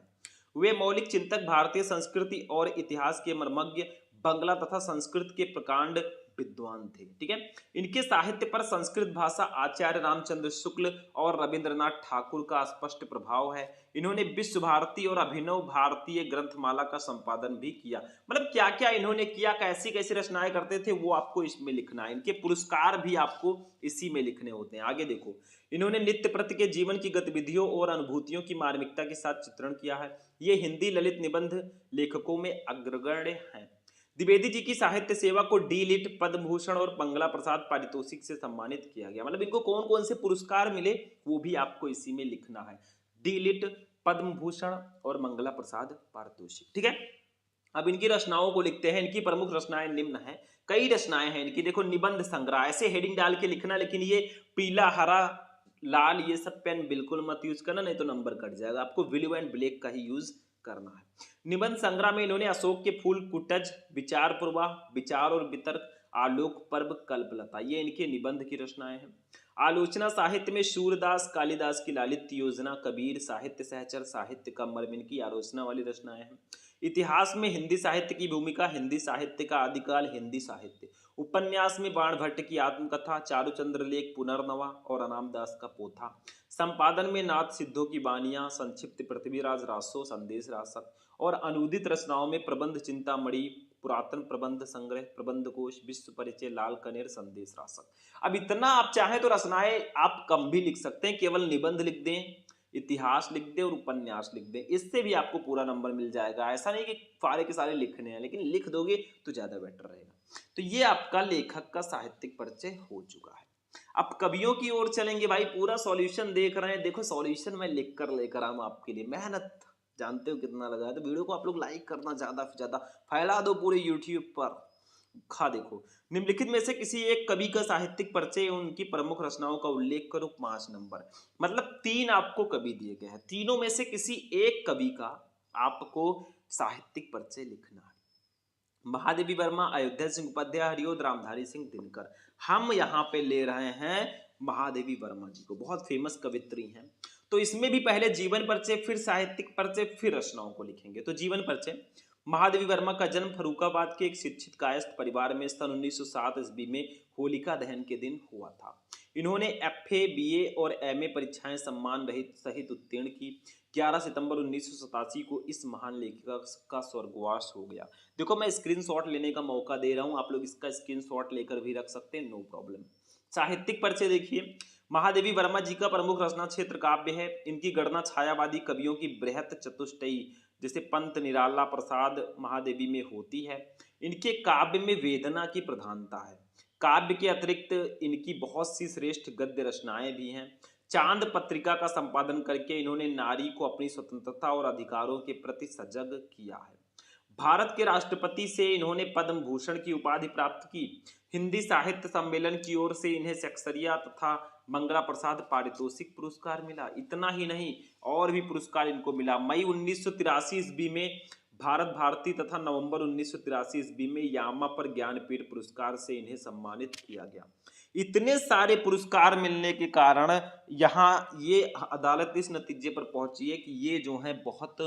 वे मौलिक चिंतक, भारतीय संस्कृति और इतिहास के मर्मज्ञ, बंगला तथा संस्कृत के प्रकांड विद्वान थे, ठीक है। इनके साहित्य पर संस्कृत भाषा, आचार्य रामचंद्र शुक्ल और रविंद्रनाथ ठाकुर का स्पष्ट प्रभाव है। इन्होंने विश्व भारती और अभिनव भारतीय ग्रंथमाला का संपादन भी किया। मतलब क्या क्या इन्होंने किया, कैसी कैसी रचनाएं करते थे, वो आपको इसमें लिखना है। इनके पुरस्कार भी आपको इसी में लिखने होते हैं। आगे देखो, इन्होंने नित्य प्रति के जीवन की गतिविधियों और अनुभूतियों की मार्मिकता के साथ चित्रण किया है। ये हिंदी ललित निबंध लेखकों में अग्रगण्य हैं। द्विवेदी जी की साहित्य सेवा को डी लिट, पद्म भूषण और बंगला प्रसाद पारितोषिक से सम्मानित किया गया। मतलब इनको कौन कौन से पुरस्कार मिले, वो भी आपको इसी में लिखना है। डी लिट, पद्म भूषण और मंगला प्रसाद पारितोषिक, ठीक है। अब इनकी रचनाओं को लिखते हैं। इनकी प्रमुख रचनाएं निम्न हैं। कई रचनाएं हैं इनकी। देखो, निबंध संग्रह, ऐसे हेडिंग डाल के लिखना, लेकिन ये पीला, हरा, लाल, ये सब पेन बिल्कुल मत यूज करना, नहीं तो नंबर कट जाएगा। आपको ब्लू एंड ब्लैक का ही यूज करना है। निबंध संग्रह में इन्होंने अशोक के फूल, कुटज, विचार प्रवाह, विचार और वितर्क, आलोक पर्व, कल्पलता, ये इनके निबंध की रचनाएं हैं। आलोचना साहित्य में सूरदास, कालिदास की लालित्य योजना, कबीर, साहित्य सहचर, साहित्य का मर्म, इनकी आलोचना वाली रचनाएं हैं। इतिहास में हिंदी साहित्य की भूमिका, हिंदी साहित्य का आदिकाल, हिंदी साहित्य। उपन्यास में बाण भट्ट की आत्मकथा, चारुचंद्र लेख, पुनर्नवा और अनाम दास का पोथा। संपादन में नाथ सिद्धों की बानियां, संक्षिप्त पृथ्वीराज रासो, संदेश रासक और अनुदित रचनाओं में प्रबंध चिंतामणि, पुरातन प्रबंध संग्रह, प्रबंध कोश, विश्व परिचय, लाल कनेर, संदेश रासक। अब इतना आप चाहें तो रचनाएं आप कम भी लिख सकते हैं, केवल निबंध लिख दें, इतिहास लिख दें और उपन्यास लिख दें, इससे भी आपको पूरा नंबर मिल जाएगा। ऐसा नहीं कि सारे के सारे लिखने हैं, लेकिन लिख दोगे तो ज्यादा बेटर रहेगा। तो ये आपका लेखक का साहित्यिक परिचय हो चुका है। अब कवियों की ओर चलेंगे। भाई, पूरा सॉल्यूशन देख रहे हैं। देखो, सॉल्यूशन मैं लिख कर लेकर आऊं आपके लिए। मेहनत जानते हो कितना लगा है, तो वीडियो को आप लोग लाइक करना, ज्यादा से ज्यादा फैला दो पूरे यूट्यूब पर। खा देखो, निम्नलिखित में से किसी एक कवि का साहित्यिक परिचय, उनकी प्रमुख रचनाओं का उल्लेख करो, 5 नंबर। मतलब 3 आपको कवि दिए गए हैं, तीनों में से किसी एक कवि का आपको साहित्यिक परिचय लिखना है। महादेवी वर्मा, अयोध्या सिंह उपाध्याय, हरिओद, रामधारी सिंह दिनकर। हम यहाँ पे ले रहे हैं महादेवी वर्मा जी को, बहुत फेमस कवित्री हैं। तो इसमें भी पहले जीवन परिचय, फिर साहित्यिक परिचय, फिर रचनाओं को लिखेंगे। तो जीवन परिचय। महादेवी वर्मा का जन्म फर्रुखाबाद के एक शिक्षित कायस्थ परिवार में सन 1907 ईस्वी में होलिका दहन के दिन हुआ था। इन्होंने एफए, बीए और एमए परीक्षाएं सम्मान रहित सहित उत्तीर्ण की। 11 सितंबर 1987 को इस महान लेखिका का स्वर्गवास हो गया। देखो, मैं स्क्रीनशॉट लेने का मौका दे रहा हूं, आप लोग इसका स्क्रीनशॉट लेकर भी रख सकते हैं, नो प्रॉब्लम। साहित्यिक परिचय देखिए। महादेवी वर्मा जी का प्रमुख रचना क्षेत्र काव्य है। इनकी गणना छायावादी कवियों की बृहत चतुष्टयी जैसे पंत, निराला, प्रसाद, महादेवी में होती है। इनके काव्य में वेदना की प्रधानता है। काव्य के अतिरिक्त इनकी बहुत सी श्रेष्ठ गद्य रचनाएं भी हैं। चांद पत्रिका का संपादन करके इन्होंने नारी को अपनी स्वतंत्रता और अधिकारों के प्रति सजग किया है। भारत के राष्ट्रपति से इन्होंने पद्म भूषण की उपाधि प्राप्त की। हिंदी साहित्य सम्मेलन की ओर से इन्हें शख्सरिया तथा मंगला प्रसाद पारितोषिक पुरस्कार मिला। इतना ही नहीं, और भी पुरस्कार इनको मिला। मई 1983 ईस्वी में भारत भारती तथा नवंबर 1983 ईस्वी में यामा पर ज्ञानपीठ पुरस्कार से इन्हें सम्मानित किया गया। इतने सारे पुरस्कार मिलने के कारण यहाँ ये अदालत इस नतीजे पर पहुंची है कि ये जो है बहुत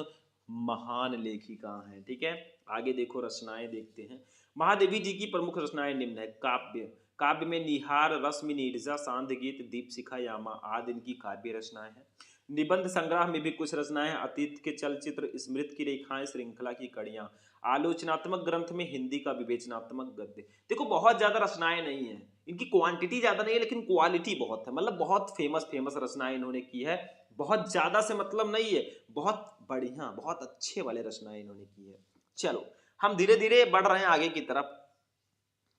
महान लेखिका हैं। ठीक है, आगे देखो रचनाएं देखते हैं। महादेवी जी की प्रमुख रचनाएं निम्न है। काव्य, काव्य में निहार, रश्मि, नीरजा, सांध्य गीत, दीपशिखा, यामा आदि इनकी काव्य रचनाएं हैं। निबंध संग्रह में भी कुछ रचनाएं, अतीत के चलचित्र, स्मृति की रेखाएं, श्रृंखला की कड़ियां। आलोचनात्मक ग्रंथ में हिंदी का विवेचनात्मक गद्य। देखो बहुत ज्यादा रचनाएं नहीं है, इनकी क्वांटिटी ज्यादा नहीं है लेकिन क्वालिटी बहुत है। मतलब बहुत फेमस फेमस रचनाएं इन्होंने की है। बहुत ज्यादा से मतलब नहीं है, बहुत बढ़िया बहुत अच्छे वाले रचनाएं इन्होंने की है। चलो हम धीरे धीरे बढ़ रहे हैं आगे की तरफ,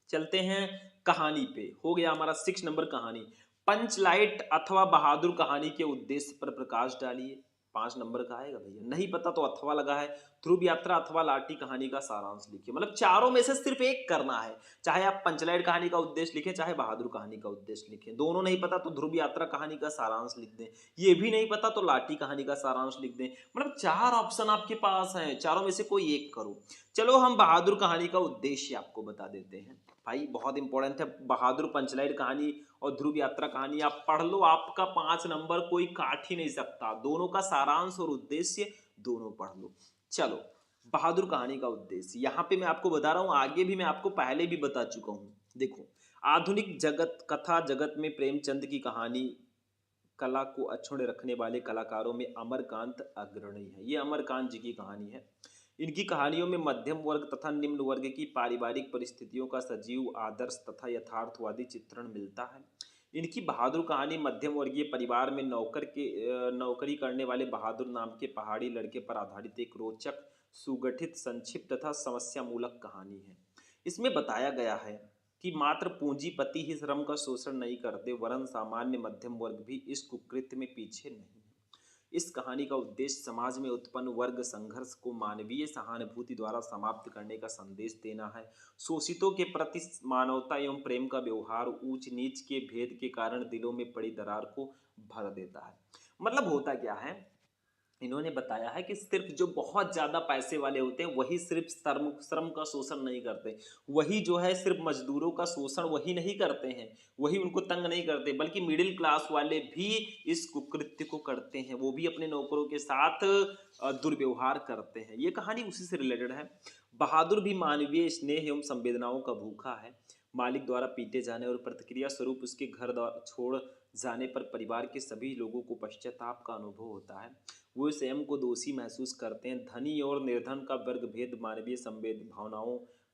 चलते हैं कहानी पे। हो गया हमारा 6 नंबर कहानी। पंचलाइट अथवा बहादुर कहानी के उद्देश्य पर प्रकाश डालिए। 5 नंबर का आएगा भैया, नहीं पता तो अथवा लगा है। ध्रुव यात्रा अथवा लाठी कहानी का सारांश लिखिए। मतलब चारों में से सिर्फ एक करना है, चाहे आप पंचलाइट कहानी का उद्देश्य लिखें चाहे बहादुर कहानी का उद्देश्य लिखें। दोनों नहीं पता तो ध्रुव यात्रा कहानी का सारांश लिख दें, ये भी नहीं पता तो लाठी कहानी का सारांश लिख दें। मतलब 4 ऑप्शन आपके पास हैं, चारों में से कोई एक करो। चलो हम बहादुर कहानी का उद्देश्य आपको बता देते हैं भाई, बहुत इंपॉर्टेंट है। बहादुर पंचलाइट कहानी और ध्रुव यात्रा कहानी आप पढ़ लो, आपका 5 नंबर कोई काट ही नहीं सकता। दोनों का सारांश और उद्देश्य दोनों पढ़ लो। चलो बहादुर कहानी का उद्देश्य यहाँ पे मैं आपको बता रहा हूँ, आगे भी मैं आपको पहले भी बता चुका हूँ। देखो, आधुनिक जगत कथा जगत में प्रेमचंद की कहानी कला को अक्षुण्ण रखने वाले कलाकारों में अमरकांत अग्रणी है। ये अमरकांत जी की कहानी है। इनकी कहानियों में मध्यम वर्ग तथा निम्न वर्ग की पारिवारिक परिस्थितियों का सजीव, आदर्श तथा यथार्थवादी चित्रण मिलता है। इनकी बहादुर कहानी मध्यम वर्गीय परिवार में नौकरी करने वाले बहादुर नाम के पहाड़ी लड़के पर आधारित एक रोचक, सुगठित, संक्षिप्त तथा समस्या मूलक कहानी है। इसमें बताया गया है कि मात्र पूंजीपति ही श्रम का शोषण नहीं करते, वरन सामान्य मध्यम वर्ग भी इस कुकृत्य में पीछे नहीं है। इस कहानी का उद्देश्य समाज में उत्पन्न वर्ग संघर्ष को मानवीय सहानुभूति द्वारा समाप्त करने का संदेश देना है। शोषितों के प्रति मानवता एवं प्रेम का व्यवहार ऊंच नीच के भेद के कारण दिलों में पड़ी दरार को भर देता है। मतलब होता क्या है, इन्होंने बताया है कि सिर्फ जो बहुत ज्यादा पैसे वाले होते हैं वही सिर्फ श्रम का शोषण नहीं करते, वही जो है सिर्फ मजदूरों का शोषण वही नहीं करते हैं, वही उनको तंग नहीं करते, बल्कि मिडिल क्लास वाले भी इस कुकृत्य को करते हैं। वो भी अपने नौकरों के साथ दुर्व्यवहार करते हैं। ये कहानी उसी से रिलेटेड है। बहादुर भी मानवीय स्नेह एवं संवेदनाओं का भूखा है। मालिक द्वारा पीटे जाने और प्रतिक्रिया स्वरूप उसके घर छोड़ जाने पर परिवार के सभी लोगों को पश्चाताप का अनुभव होता है। वो स्वयं को दोषी महसूस करते हैं। धनी और निर्धन का वर्ग भेद मानवीय संवेद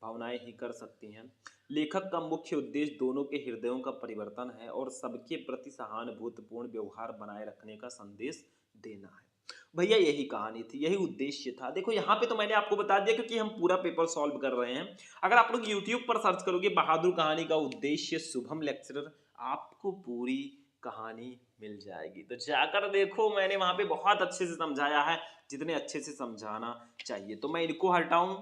भावनाएं ही कर सकती हैं। लेखक का मुख्य उद्देश्य दोनों के हृदयों का परिवर्तन है और सबके प्रति सहानुभूतिपूर्ण व्यवहार बनाए रखने का संदेश देना है। भैया यही कहानी थी, यही उद्देश्य था। देखो यहाँ पे तो मैंने आपको बता दिया क्योंकि हम पूरा पेपर सॉल्व कर रहे हैं। अगर आप लोग YouTube पर सर्च करोगे बहादुर कहानी का उद्देश्य शुभम लेक्चरर, आपको पूरी कहानी मिल जाएगी। तो जाकर देखो, मैंने वहां पे बहुत अच्छे से समझाया है, जितने अच्छे से समझाना चाहिए। तो मैं इनको हटाऊं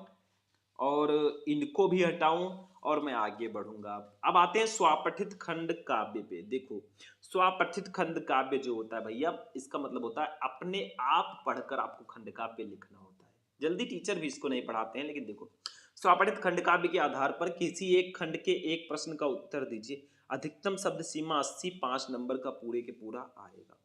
और इनको भी हटाऊं और मैं आगे बढ़ूंगा। अब आते हैं स्वापठित खंड काव्य पे। देखो स्वापठित खंड काव्य जो होता है भैया, इसका मतलब होता है अपने आप पढ़कर आपको खंड काव्य लिखना होता है। जल्दी टीचर भी इसको नहीं पढ़ाते हैं, लेकिन देखो स्वापठित खंड काव्य के आधार पर किसी एक खंड के एक प्रश्न का उत्तर दीजिए। अधिकतम शब्द सीमा 80, 5 नंबर का पूरे के पूरा आएगा।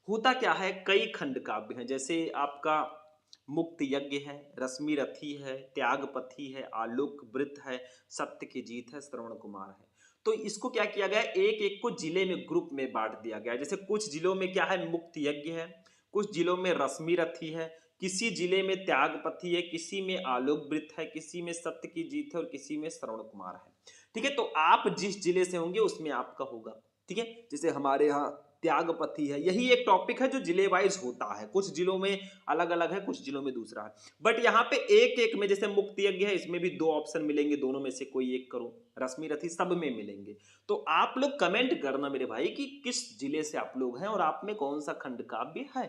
होता क्या है, कई खंड काव्य हैं, जैसे आपका मुक्त यज्ञ है, रश्मि रथी है, त्यागपथी है, आलोक वृत्त है, सत्य की जीत है, श्रवण कुमार है। तो इसको क्या किया गया, एक एक को जिले में ग्रुप में बांट दिया गया। जैसे कुछ जिलों में क्या है, मुक्त यज्ञ है, कुछ जिलों में रश्मि रथी है, किसी जिले में त्यागपथी है, किसी में आलोक वृत्त है, किसी में सत्य की जीत है और किसी में श्रवण कुमार है। ठीक है, तो आप जिस जिले से होंगे उसमें आपका होगा। ठीक है, जैसे हमारे यहाँ त्यागपथी है, यही एक टॉपिक है जो जिले वाइज होता है। कुछ जिलों में अलग अलग है, कुछ जिलों में दूसरा है, बट यहाँ पे एक एक में, जैसे मुक्त यज्ञ है, इसमें भी 2 ऑप्शन मिलेंगे, दोनों में से कोई एक करो। रश्मि रथी सब में मिलेंगे। तो आप लोग कमेंट करना मेरे भाई कि किस जिले से आप लोग हैं और आप में कौन सा खंड काव्य है।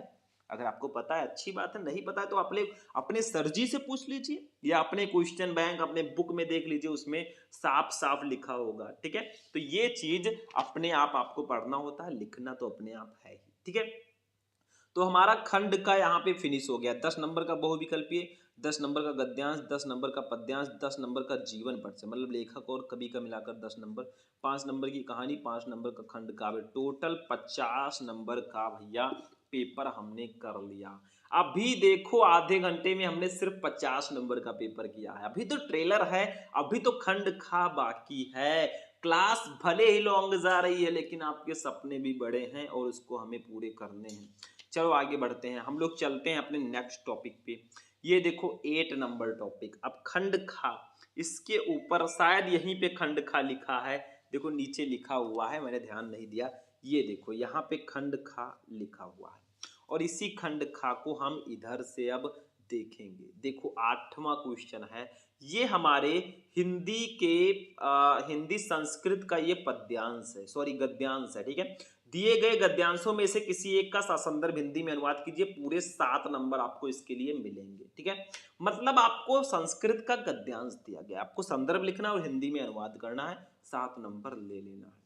अगर आपको पता है अच्छी बात है, नहीं पता है तो अपने अपने सर जी से पूछ लीजिए या अपने क्वेश्चन बैंक अपने बुक में देख लीजिए, उसमें साफ साफ लिखा होगा। ठीक है, तो ये चीज अपने आप आपको पढ़ना होता है, लिखना तो अपने आप है ही। ठीक है, तो हमारा खंड का यहाँ पे फिनिश हो गया। 10 नंबर का बहुविकल्पीय, 10 नंबर का गद्यांश, 10 नंबर का पद्यांश, 10 नंबर का जीवन परिचय मतलब लेखक और कवि का मिलाकर 10 नंबर, 5 नंबर की कहानी, 5 नंबर का खंड काव्य, टोटल 50 नंबर का भैया पेपर हमने कर लिया। अभी देखो आधे घंटे में हमने सिर्फ 50 नंबर का पेपर किया है। अभी तो ट्रेलर है, अभी तो खंड खा बाकी है। क्लास भले ही लॉन्ग जा रही है लेकिन आपके सपने भी बड़े हैं और उसको हमें पूरे करने हैं। चलो आगे बढ़ते हैं, हम लोग चलते हैं अपने नेक्स्ट टॉपिक पे। ये देखो 8 नंबर टॉपिक, अब खंड खा, इसके ऊपर शायद यहीं पे खंड खा लिखा है, देखो नीचे लिखा हुआ है, मैंने ध्यान नहीं दिया। ये देखो यहाँ पे खंड खा लिखा हुआ है और इसी खंड खा को हम इधर से अब देखेंगे। देखो 8वां क्वेश्चन है, ये हमारे हिंदी के हिंदी संस्कृत का ये पद्यांश है, सॉरी गद्यांश है। ठीक है, दिए गए गद्यांशों में से किसी एक का ससंदर्भ हिंदी में अनुवाद कीजिए, पूरे 7 नंबर आपको इसके लिए मिलेंगे। ठीक है, मतलब आपको संस्कृत का गद्यांश दिया गया, आपको संदर्भ लिखना और हिंदी में अनुवाद करना है, 7 नंबर ले लेना है।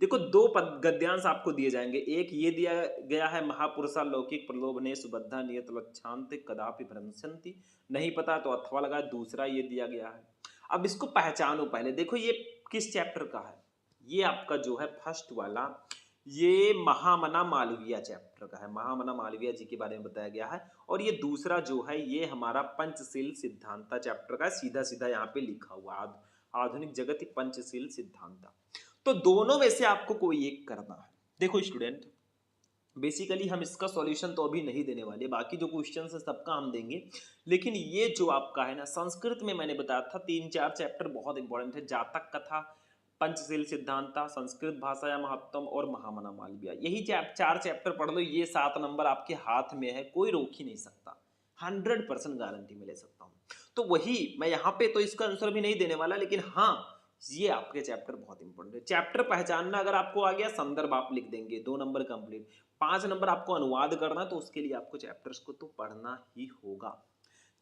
देखो दो गद्यांश आपको दिए जाएंगे, एक ये दिया गया है, महापुरुषा लौकिक प्रलोभने सुबद्धा नियत लक्षांत कदापि भ्रंशंति, नहीं पता तो अथवा लगा। दूसरा ये दिया गया है, अब इसको पहचानो पहले। देखो ये किस चैप्टर का है, ये आपका जो है फर्स्ट वाला, ये महामना मालवीय चैप्टर का है, महामना मालवीय जी के बारे में बताया गया है। और ये दूसरा जो है ये हमारा पंचशील सिद्धांता चैप्टर का, सीधा सीधा यहाँ पे लिखा हुआ आधुनिक जगत पंचशील सिद्धांता। तो दोनों में से आपको कोई एक करना है। देखो स्टूडेंट, बेसिकली हम इसका सॉल्यूशन तो अभी नहीं देने वाले, बाकी जो क्वेश्चन है सबका हम देंगे, लेकिन ये जो आपका है ना संस्कृत में मैंने बताया था 3-4 चैप्टर बहुत इंपॉर्टेंट है, जातक कथा, पंचशील सिद्धांता, संस्कृत भाषा या महत्तम और महामना मालवीय, यही 4 चैप्टर पढ़ लो, ये 7 नंबर आपके हाथ में है, कोई रोक ही नहीं सकता, 100% गारंटी में ले सकता हूँ। तो वही मैं यहाँ पे तो इसका आंसर भी नहीं देने वाला, लेकिन हाँ ये आपके चैप्टर बहुत इंपॉर्टेंट है। चैप्टर पहचानना अगर आपको आ गया, संदर्भ आप लिख देंगे, 2 नंबर कंप्लीट। 5 नंबर आपको अनुवाद करना, तो उसके लिए आपको चैप्टर्स को तो पढ़ना ही होगा।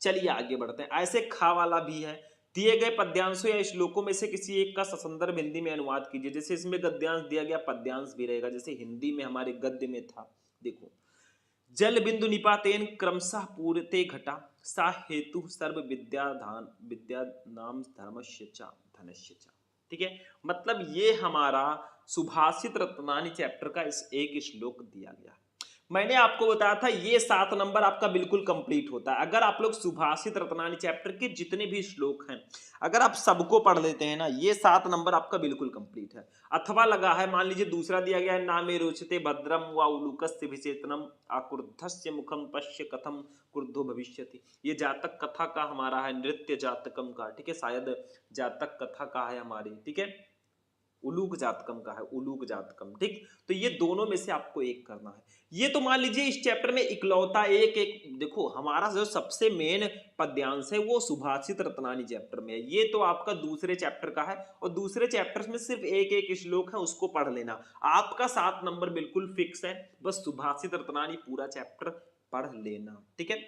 चलिए आगे बढ़ते हैं। ऐसे खा वाला भी है, दिए गए पद्यांशों या श्लोकों में से किसी एक का ससंदर्भ हिंदी में अनुवाद कीजिए। जैसे इसमें गद्यांश दिया गया, पद्यांश भी रहेगा, जैसे हिंदी में हमारे गद्य में था, देखो जल बिंदु निपातेन क्रमशः पूरते घटा, सा हेतु सर्व विद्या नाम धर्मस्य च धनस्य च। ठीक है, मतलब ये हमारा सुभाषित रत्नानी चैप्टर का इस एक श्लोक दिया गया। मैंने आपको बताया था ये 7 नंबर आपका बिल्कुल कंप्लीट होता है अगर आप लोग सुभाषित रत्नानी चैप्टर के जितने भी श्लोक हैं अगर आप सबको पढ़ लेते हैं ना, ये 7 नंबर आपका बिल्कुल कंप्लीट है। अथवा लगा है, मान लीजिए दूसरा दिया गया है, नामे रोचते भद्रम व उलूकस्य विचेतनम आक्रुद्धस्य मुखम पश्य कथम क्रुद्धो भविष्यति, ये जातक कथा का हमारा है, नृत्य जातकम का, ठीक है, शायद जातक कथा का है हमारी, ठीक है, उलूक जातकम का है, उलूक जातकम, ठीक। तो ये दोनों में से आपको एक करना है। ये तो मान लीजिए इस चैप्टर में इकलौता एक देखो हमारा जो सबसे मेन पद्यांश है वो सुभाषित रत्नानी चैप्टर में है, ये तो आपका दूसरे चैप्टर का है और दूसरे चैप्टर में सिर्फ एक श्लोक है, उसको पढ़ लेना। आपका 7 नंबर बिल्कुल फिक्स है, बस सुभाषित रत्नानी पूरा चैप्टर पढ़ लेना, ठीक है।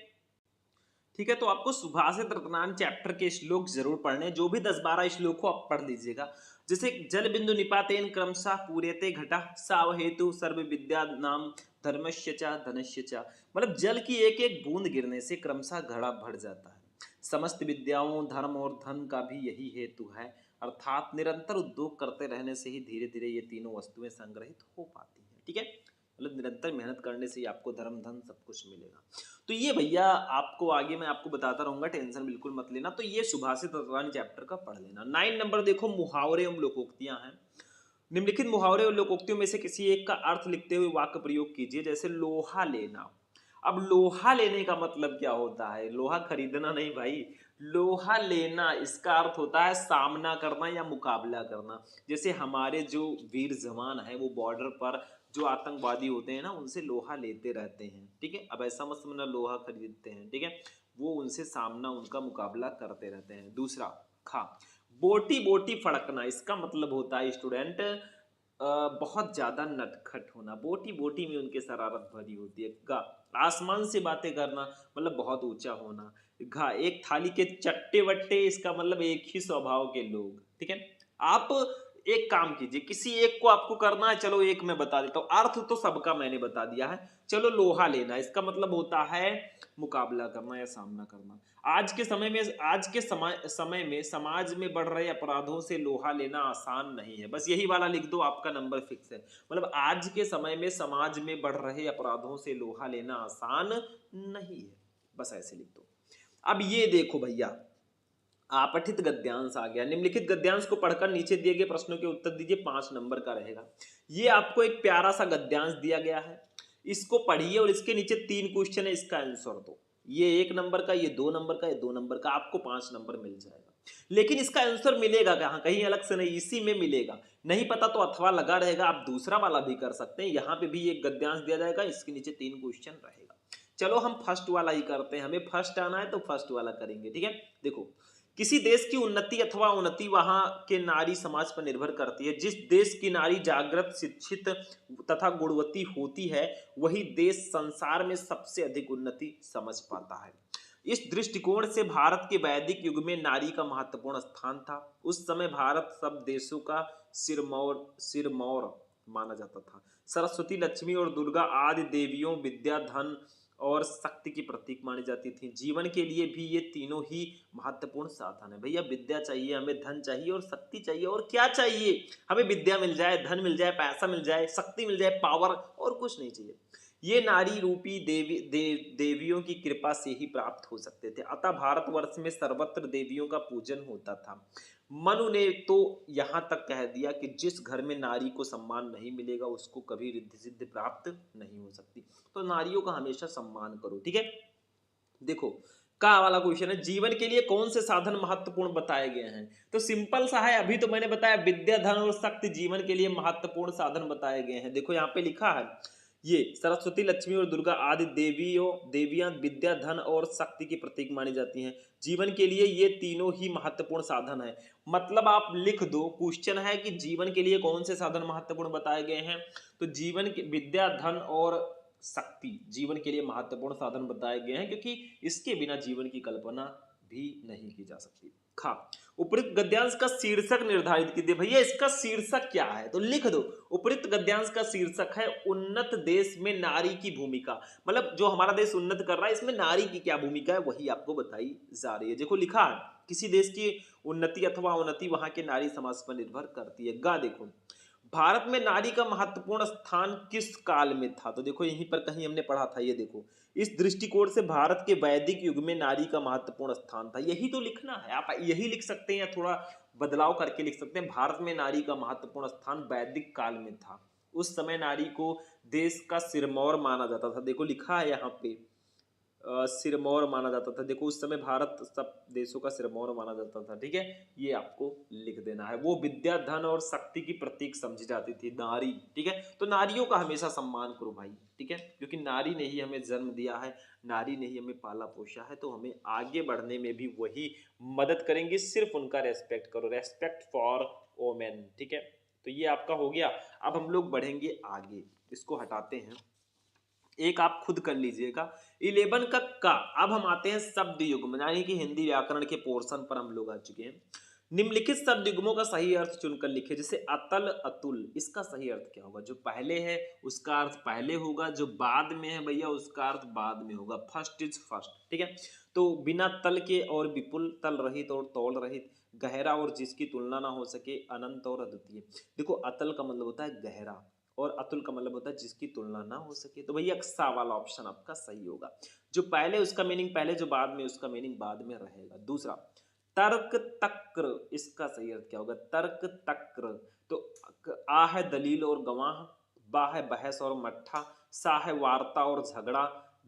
ठीक है, तो आपको सुभाषित रत्नानी चैप्टर के श्लोक जरूर पढ़ने, जो भी 10-12 श्लोक हो आप पढ़ लीजिएगा। जैसे जल बिंदु निपातेन क्रमशः पूर्यते घटा, साव हेतु सर्व विद्या नाम धर्मस्य च धनस्य च, मतलब जल की एक एक बूंद गिरने से क्रमशः घड़ा भर जाता है, समस्त विद्याओं धर्म और धन का भी यही हेतु है, अर्थात निरंतर उद्योग करते रहने से ही धीरे धीरे ये तीनों वस्तुएं संग्रहित हो पाती हैं। ठीक है, मतलब निरंतर मेहनत करने से ही आपको धर्म धन सब कुछ मिलेगा। तो ये भैया आपको आगे मैं आपको बताता रहूंगा, टेंशन बिल्कुल मत लेना। तो ये सुभाषित रत्नानी चैप्टर का पढ़ लेना। 9 नंबर देखो, मुहावरे एवं लोकोक्तियां हैं। निम्नलिखित मुहावरे और लोकोक्तियों में से किसी एक का अर्थ लिखते हुए वाक्य प्रयोग कीजिए। जैसे लोहा लेना, अब लोहा लेने का मतलब क्या होता है? लोहा खरीदना नहीं भाई, लोहा लेना इसका अर्थ होता है सामना करना या मुकाबला करना। जैसे हमारे जो वीर जवान है वो बॉर्डर पर जो आतंकवादी होते हैं ना, उनसे लोहा लेते रहते हैं, ठीक है। अब ऐसा मत समझना लोहा खरीदते हैं, ठीक है, वो उनसे सामना उनका मुकाबला करते रहते हैं। दूसरा खा, बोटी बोटी फड़कना, इसका मतलब होता है स्टूडेंट बहुत ज्यादा नटखट होना, बोटी बोटी में उनके शरारत भरी होती है। गा, आसमान से बातें करना मतलब बहुत ऊंचा होना। घा एक थाली के चट्टे वट्टे, इसका मतलब एक ही स्वभाव के लोग। ठीक है, आप एक काम कीजिए, किसी एक को आपको करना है, चलो एक मैं बता देता हूँ, अर्थ तो सबका मैंने बता दिया है। चलो लोहा लेना, इसका मतलब होता है मुकाबला करना या सामना करना। आज के समय में, आज के समय में समाज में बढ़ रहे अपराधों से लोहा लेना आसान नहीं है। बस यही वाला लिख दो, आपका नंबर फिक्स है। मतलब आज के समय में समाज में बढ़ रहे अपराधों से लोहा लेना आसान नहीं है, बस ऐसे लिख दो। अब ये देखो भैया, आपठित गद्यांश आ गया। निम्नलिखित गद्यांश को पढ़कर नीचे दिए गए प्रश्नों के उत्तर दीजिए, 5 नंबर का रहेगा। ये आपको एक प्यारा सा गद्यांश दिया गया है, इसको पढ़िए और इसके नीचे 3 क्वेश्चन है, इसका आंसर दो। ये 1 नंबर का, ये 2 नंबर का, ये 2 नंबर का, आपको 5 नंबर मिल जाएगा। लेकिन इसका आंसर मिलेगा कहाँ, कहीं अलग से नहीं, इसी में मिलेगा। नहीं पता तो अथवा लगा रहेगा, आप दूसरा वाला भी कर सकते हैं। यहाँ पे भी एक गद्यांश दिया जाएगा, इसके नीचे 3 क्वेश्चन रहेगा। चलो हम फर्स्ट वाला ही करते हैं, हमें फर्स्ट आना है तो फर्स्ट वाला करेंगे। ठीक है, देखो, किसी देश की उन्नति अथवा अवनति वहां के नारी समाज पर निर्भर करती है। जिस देश की नारी जागृत, शिक्षित तथा गुणवती होती है, वही देश संसार में सबसे अधिक उन्नति समझ पाता है। इस दृष्टिकोण से भारत के वैदिक युग में नारी का महत्वपूर्ण स्थान था। उस समय भारत सब देशों का सिरमौर माना जाता था। सरस्वती, लक्ष्मी और दुर्गा आदि देवियों विद्या, धन और शक्ति की प्रतीक मानी जाती थी। जीवन के लिए भी ये तीनों ही महत्वपूर्ण साधन है। भैया विद्या चाहिए, हमें धन चाहिए और शक्ति चाहिए, और क्या चाहिए, हमें विद्या मिल जाए, धन मिल जाए, पैसा मिल जाए, शक्ति मिल जाए, पावर, और कुछ नहीं चाहिए। ये नारी रूपी देवियों की कृपा से ही प्राप्त हो सकते थे। अतः भारतवर्ष में सर्वत्र देवियों का पूजन होता था। मनु ने तो यहाँ तक कह दिया कि जिस घर में नारी को सम्मान नहीं मिलेगा, उसको कभी रिद्धि सिद्धि प्राप्त नहीं हो सकती। तो नारियों का हमेशा सम्मान करो। ठीक है, देखो का वाला क्वेश्चन है, जीवन के लिए कौन से साधन महत्वपूर्ण बताए गए हैं। तो सिंपल सा है, अभी तो मैंने बताया विद्या, धन और शक्ति जीवन के लिए महत्वपूर्ण साधन बताए गए हैं। देखो यहाँ पे लिखा है, ये सरस्वती, लक्ष्मी और दुर्गा आदि देवियां विद्या, धन और शक्ति की प्रतीक मानी जाती हैं। जीवन के लिए ये तीनों ही महत्वपूर्ण साधन है। मतलब आप लिख दो, क्वेश्चन है कि जीवन के लिए कौन से साधन महत्वपूर्ण बताए गए हैं। तो जीवन के विद्या, धन और शक्ति जीवन के लिए महत्वपूर्ण साधन बताए गए हैं, क्योंकि इसके बिना जीवन की कल्पना भी नहीं की जा सकती। खा, उपयुक्त गद्यांश का शीर्षक निर्धारित कीजिए। भैया इसका शीर्षक क्या है, तो लिख दो, उपयुक्त गद्यांश का शीर्षक है उन्नत देश में नारी की भूमिका। मतलब जो हमारा देश उन्नत कर रहा है, इसमें नारी की क्या भूमिका है, वही आपको बताई जा रही है। देखो लिखा है, किसी देश की उन्नति अथवा अवनति वहां के नारी समाज पर निर्भर करती है। गा, देखो, भारत में नारी का महत्वपूर्ण स्थान किस काल में था। तो देखो यहीं पर कहीं हमने पढ़ा था, ये देखो, इस दृष्टिकोण से भारत के वैदिक युग में नारी का महत्वपूर्ण स्थान था। यही तो लिखना है, आप यही लिख सकते हैं या थोड़ा बदलाव करके लिख सकते हैं। भारत में नारी का महत्वपूर्ण स्थान वैदिक काल में था। उस समय नारी को देश का सिरमौर माना जाता था। देखो लिखा है यहाँ पे, सिरमौर माना जाता था। देखो उस समय भारत सब देशों का सिरमौर माना जाता था। ठीक है, ये आपको लिख देना है। वो विद्या, धन और शक्ति की प्रतीक समझी जाती थी नारी। ठीक है, तो नारियों का हमेशा सम्मान करो भाई। ठीक है, क्योंकि नारी ने ही हमें जन्म दिया है, नारी ने ही हमें पाला पोषा है, तो हमें आगे बढ़ने में भी वही मदद करेंगे। सिर्फ उनका रेस्पेक्ट करो, रेस्पेक्ट फॉर वोमेन। ठीक है, तो ये आपका हो गया। अब हम लोग बढ़ेंगे आगे, इसको हटाते हैं, एक आप खुद कर लीजिएगा। 11 का अब हम आते हैं शब्द युग्म, यानी कि हिंदी व्याकरण के पोर्शन पर हम लोग आ चुके हैं। निम्नलिखित शब्द युग्मों का सही अर्थ चुनकर लिखे। जैसे अतल, अतुल, इसका सही अर्थ क्या होगा। जो पहले है उसका अर्थ पहले होगा, जो बाद में है भैया उसका अर्थ बाद में होगा। First is first. ठीक है, तो बिना तल के और विपुल, तल रहित और तौल रहित, गहरा और जिसकी तुलना ना हो सके, अनंत और अद्वितीय। देखो अतल का मतलब होता है गहरा, और अतुल का मतलब होता है जिसकी तुलना ना हो सके। तो भैया सा वाला ऑप्शन आपका सही होगा। जो पहले उसका मीनिंग पहले, जो बाद में उसका मीनिंग बाद में रहेगा। दूसरा, तर्क तक्र, इसका सही अर्थ क्या होगा। तर्क तक्र, तो आ है दलील और गवाह, बा है बहस और मट्ठा, सा है वार्ता और झगड़ा,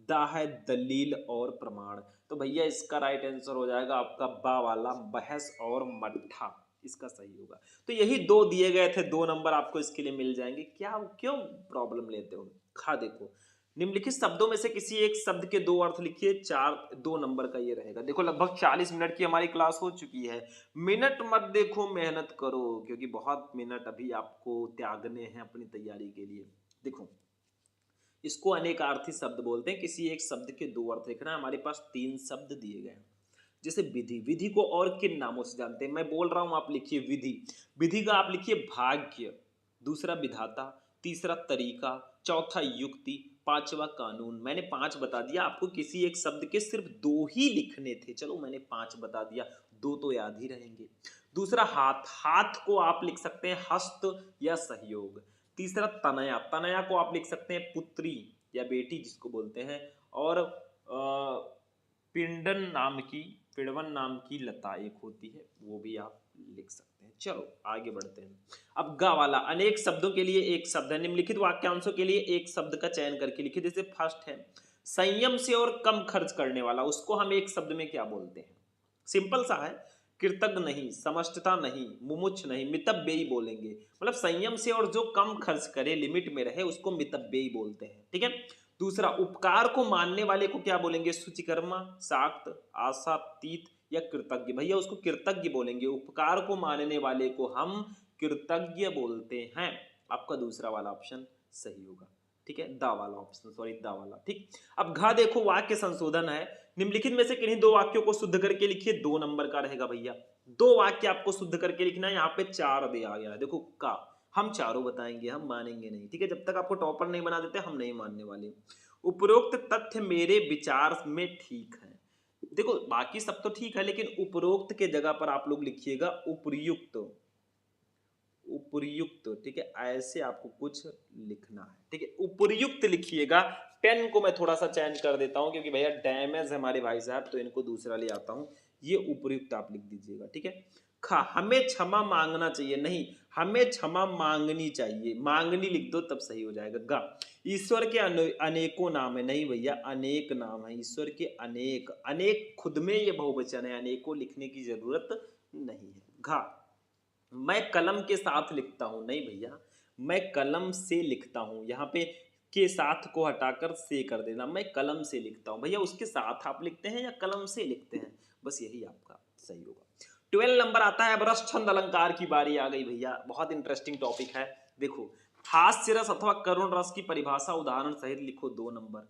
दा है दलील और प्रमाण। तो भैया इसका राइट आंसर हो जाएगा आपका बा वाला, बहस और मट्ठा, इसका सही होगा। तो यही 2 दिए गए थे, 2 नंबर आपको इसके लिए मिल जाएंगे। क्या, क्यों प्रॉब्लम लेते हो। खा, देखो, निम्नलिखित शब्दों में से किसी एक शब्द के 2 अर्थ लिखिए। 2 नंबर का ये रहेगा। देखो लगभग 40 मिनट की हमारी क्लास हो चुकी है। मिनट मत देखो, मेहनत करो, क्योंकि बहुत मिनट अभी आपको त्यागने हैं अपनी तैयारी के लिए। देखो इसको अनेकार्थी शब्द बोलते हैं। किसी एक शब्द के दो अर्थ लिखना है। हमारे पास 3 शब्द दिए गए हैं। जैसे विधि, विधि को और किन नामों से जानते हैं? मैं बोल रहा हूं, आप लिखिए विधि। विधि का आप लिखिए भाग्य, दूसरा विधाता, तीसरा तरीका, चौथा युक्ति, पांचवा कानून। मैंने 5 बता दिया। आपको किसी एक शब्द के सिर्फ 2 ही लिखने थे। चलो मैंने 5 बता दिया, 2 तो याद ही रहेंगे। दूसरा हाथ, हाथ को आप लिख सकते हैं हस्त या सहयोग। तीसरा तनया, तनया को आप लिख सकते हैं पुत्री या बेटी जिसको बोलते हैं। और पिंडन नाम की, पिड़वन नाम की लता एक होती है, वो भी आप लिख सकते हैं। चलो आगे बढ़ते हैं। अब गा वाला, अनेक शब्दों के लिए एक शब्द है। निम्नलिखित वाक्यांशों के लिए एक शब्द का चयन करके लिखिए। जैसे फर्स्ट है संयम से और कम खर्च करने वाला, उसको हम एक शब्द में क्या बोलते हैं? सिंपल सा है, कृतज्ञ नहीं, समष्टता नहीं, मुमुक्ष नहीं, मितव्ययी बोलेंगे। मतलब संयम से और जो कम खर्च करे, लिमिट में रहे, उसको मितव्ययी बोलते हैं। ठीक है। दूसरा, उपकार को मानने वाले को क्या बोलेंगे? शुचिकर्मा, शाक्त, आशातीत या कृतज्ञ। भैया उसको कृतज्ञ बोलेंगे। उपकार को मानने वाले को हम कृतज्ञ बोलते हैं। आपका दूसरा वाला ऑप्शन सही होगा। ठीक है, दा वाला ऑप्शन, सॉरी दा वाला। ठीक। अब घ देखो, वाक्य संशोधन है। निम्नलिखित में से किन्हीं 2 वाक्यों को शुद्ध करके लिखिए। 2 नंबर का रहेगा भैया। 2 वाक्य आपको शुद्ध करके लिखना है। यहाँ पे 4 दिया गया है। देखो का, हम चारों बताएंगे, हम मानेंगे नहीं। ठीक है, जब तक आपको टॉपर नहीं बना देते हम नहीं मानने वाले। उपरोक्त तथ्य मेरे विचार में ठीक है। देखो बाकी सब तो ठीक है, लेकिन उपरोक्त के जगह पर आप लोग लिखिएगा उपर्युक्त, उपर्युक्त। ठीक है, ऐसे आपको कुछ लिखना है। ठीक है, उपर्युक्त लिखिएगा। पेन को मैं थोड़ा सा चेंज कर देता हूं क्योंकि भैया डैमेज है हमारे भाई साहब, तो इनको दूसरा ले आता हूं। ये उपर्युक्त आप लिख दीजिएगा। ठीक है। खा, हमें क्षमा मांगना चाहिए, नहीं हमें क्षमा मांगनी चाहिए। मांगनी लिख दो तब सही हो जाएगा। गा, ईश्वर के अनेकों नाम है, नहीं भैया अनेक नाम है ईश्वर के। अनेक, अनेक खुद में ये बहुवचन है, अनेकों लिखने की जरूरत नहीं है। घा, मैं कलम के साथ लिखता हूं, नहीं भैया मैं कलम से लिखता हूं। यहाँ पे के साथ को हटाकर से कर देना, मैं कलम से लिखता हूं। भैया उसके साथ आप लिखते हैं या कलम से लिखते हैं? बस यही आपका सही होगा। 12 नंबर आता है। अब रस छंद अलंकार की बारी आ गई भैया। बहुत इंटरेस्टिंग टॉपिक है। देखो, हास्य रस अथवा करुण रस की परिभाषा उदाहरण सहित लिखो 2 नंबर।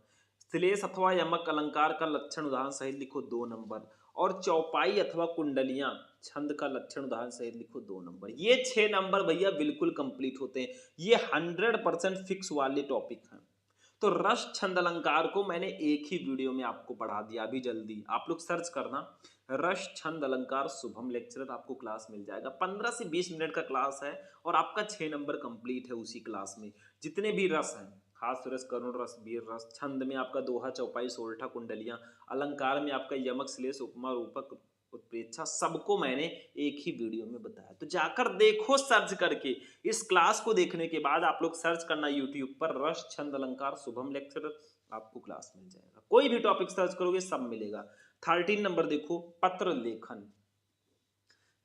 श्लेष अथवा यमक अलंकार का लक्षण उदाहरण सहित लिखो 2 नंबर। और चौपाई अथवा कुंडलियां छंद का लक्षण उदाहरण सहित लिखो 2 नंबर। ये 6 नंबर भैया बिल्कुल कंप्लीट होते हैं। ये 100% फिक्स वाले टॉपिक हैं। तो रस छंद अलंकार को मैंने एक ही वीडियो में आपको पढ़ा दिया। अभी जल्दी आप लोग सर्च करना रस छंद अलंकार शुभम लेक्चरर, आपको क्लास मिल जाएगा। 15 से 20 मिनट का क्लास है और आपका 6 नंबर कंप्लीट है उसी क्लास में। जितने भी रस हैं, हास्य रस, करुण रस, वीर रस, छंद में आपका दोहा, चौपाई, सोरठा, कुंडलियां, अलंकार में आपका यमक, श्लेष, उपमा, रूपक, उत्प्रेक्षा, सबको मैंने एक ही वीडियो में बताया। तो जाकर देखो सर्च करके। इस क्लास को देखने के बाद आप लोग सर्च करना यूट्यूब पर रस छंद अलंकार शुभम लेक्चरर, आपको क्लास मिल जाएगा। कोई भी टॉपिक सर्च करोगे सब मिलेगा। 13 नंबर देखो, पत्र लेखन।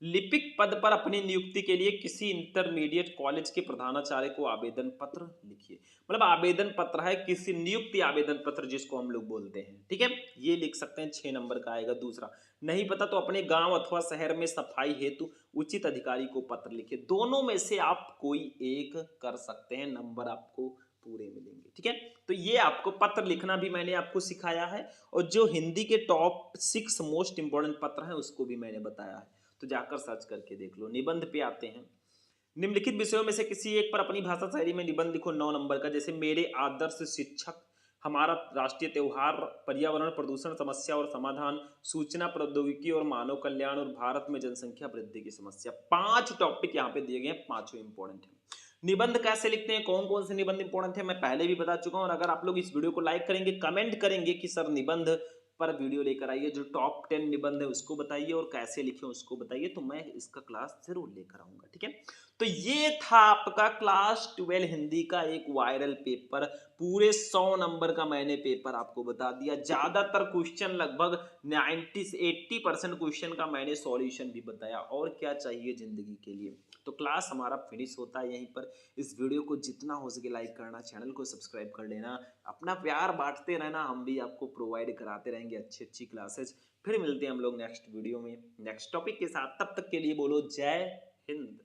लिपिक पद पर अपनी नियुक्ति के लिए किसी इंटरमीडिएट कॉलेज के प्रधानाचार्य को आवेदन पत्र लिखिए। मतलब आवेदन पत्र है, किसी नियुक्ति आवेदन पत्र जिसको हम लोग बोलते हैं। ठीक है, ये लिख सकते हैं, 6 नंबर का आएगा। दूसरा, नहीं पता तो अपने गांव अथवा शहर में सफाई हेतु उचित अधिकारी को पत्र लिखिए। दोनों में से आप कोई एक कर सकते हैं, नंबर आपको पूरे मिलेंगे। ठीक है, तो ये आपको पत्र लिखना भी मैंने आपको सिखाया है, और जो हिंदी के टॉप 6 मोस्ट इंपोर्टेंट पत्र हैं उसको भी मैंने बताया है। तो जाकर सर्च करके देख लो। निबंध पे आते हैं। निम्नलिखित विषयों में से किसी एक पर अपनी भाषा शैली में निबंध लिखो 9 नंबर का। जैसे मेरे आदर्श शिक्षक, हमारा राष्ट्रीय त्योहार, पर्यावरण प्रदूषण समस्या और समाधान, सूचना प्रौद्योगिकी और मानव कल्याण, और भारत में जनसंख्या वृद्धि की समस्या। 5 टॉपिक यहाँ पे दिए गए हैं, पांचों इंपॉर्टेंट है। निबंध कैसे लिखते हैं, कौन कौन से निबंध इंपॉर्टेंट है, मैं पहले भी बता चुका हूं। और अगर आप लोग इस वीडियो को लाइक करेंगे, कमेंट करेंगे कि सर निबंध पर वीडियो लेकर आइए, जो टॉप 10 निबंध है उसको बताइए और कैसे लिखें उसको बताइए, तो मैं इसका क्लास जरूर लेकर आऊंगा। ठीक है, तो ये था आपका क्लास 12 हिंदी का एक वायरल पेपर। पूरे 100 नंबर का मैंने पेपर आपको बता दिया। ज्यादातर क्वेश्चन, लगभग 90 से 80% क्वेश्चन का मैंने सॉल्यूशन भी बताया। और क्या चाहिए जिंदगी के लिए। तो क्लास हमारा फिनिश होता है यहीं पर। इस वीडियो को जितना हो सके लाइक करना, चैनल को सब्सक्राइब कर लेना, अपना प्यार बांटते रहना, हम भी आपको प्रोवाइड कराते रहेंगे अच्छी अच्छी क्लासेज। फिर मिलते हैं हम लोग नेक्स्ट वीडियो में नेक्स्ट टॉपिक के साथ। तब तक के लिए बोलो जय हिंद।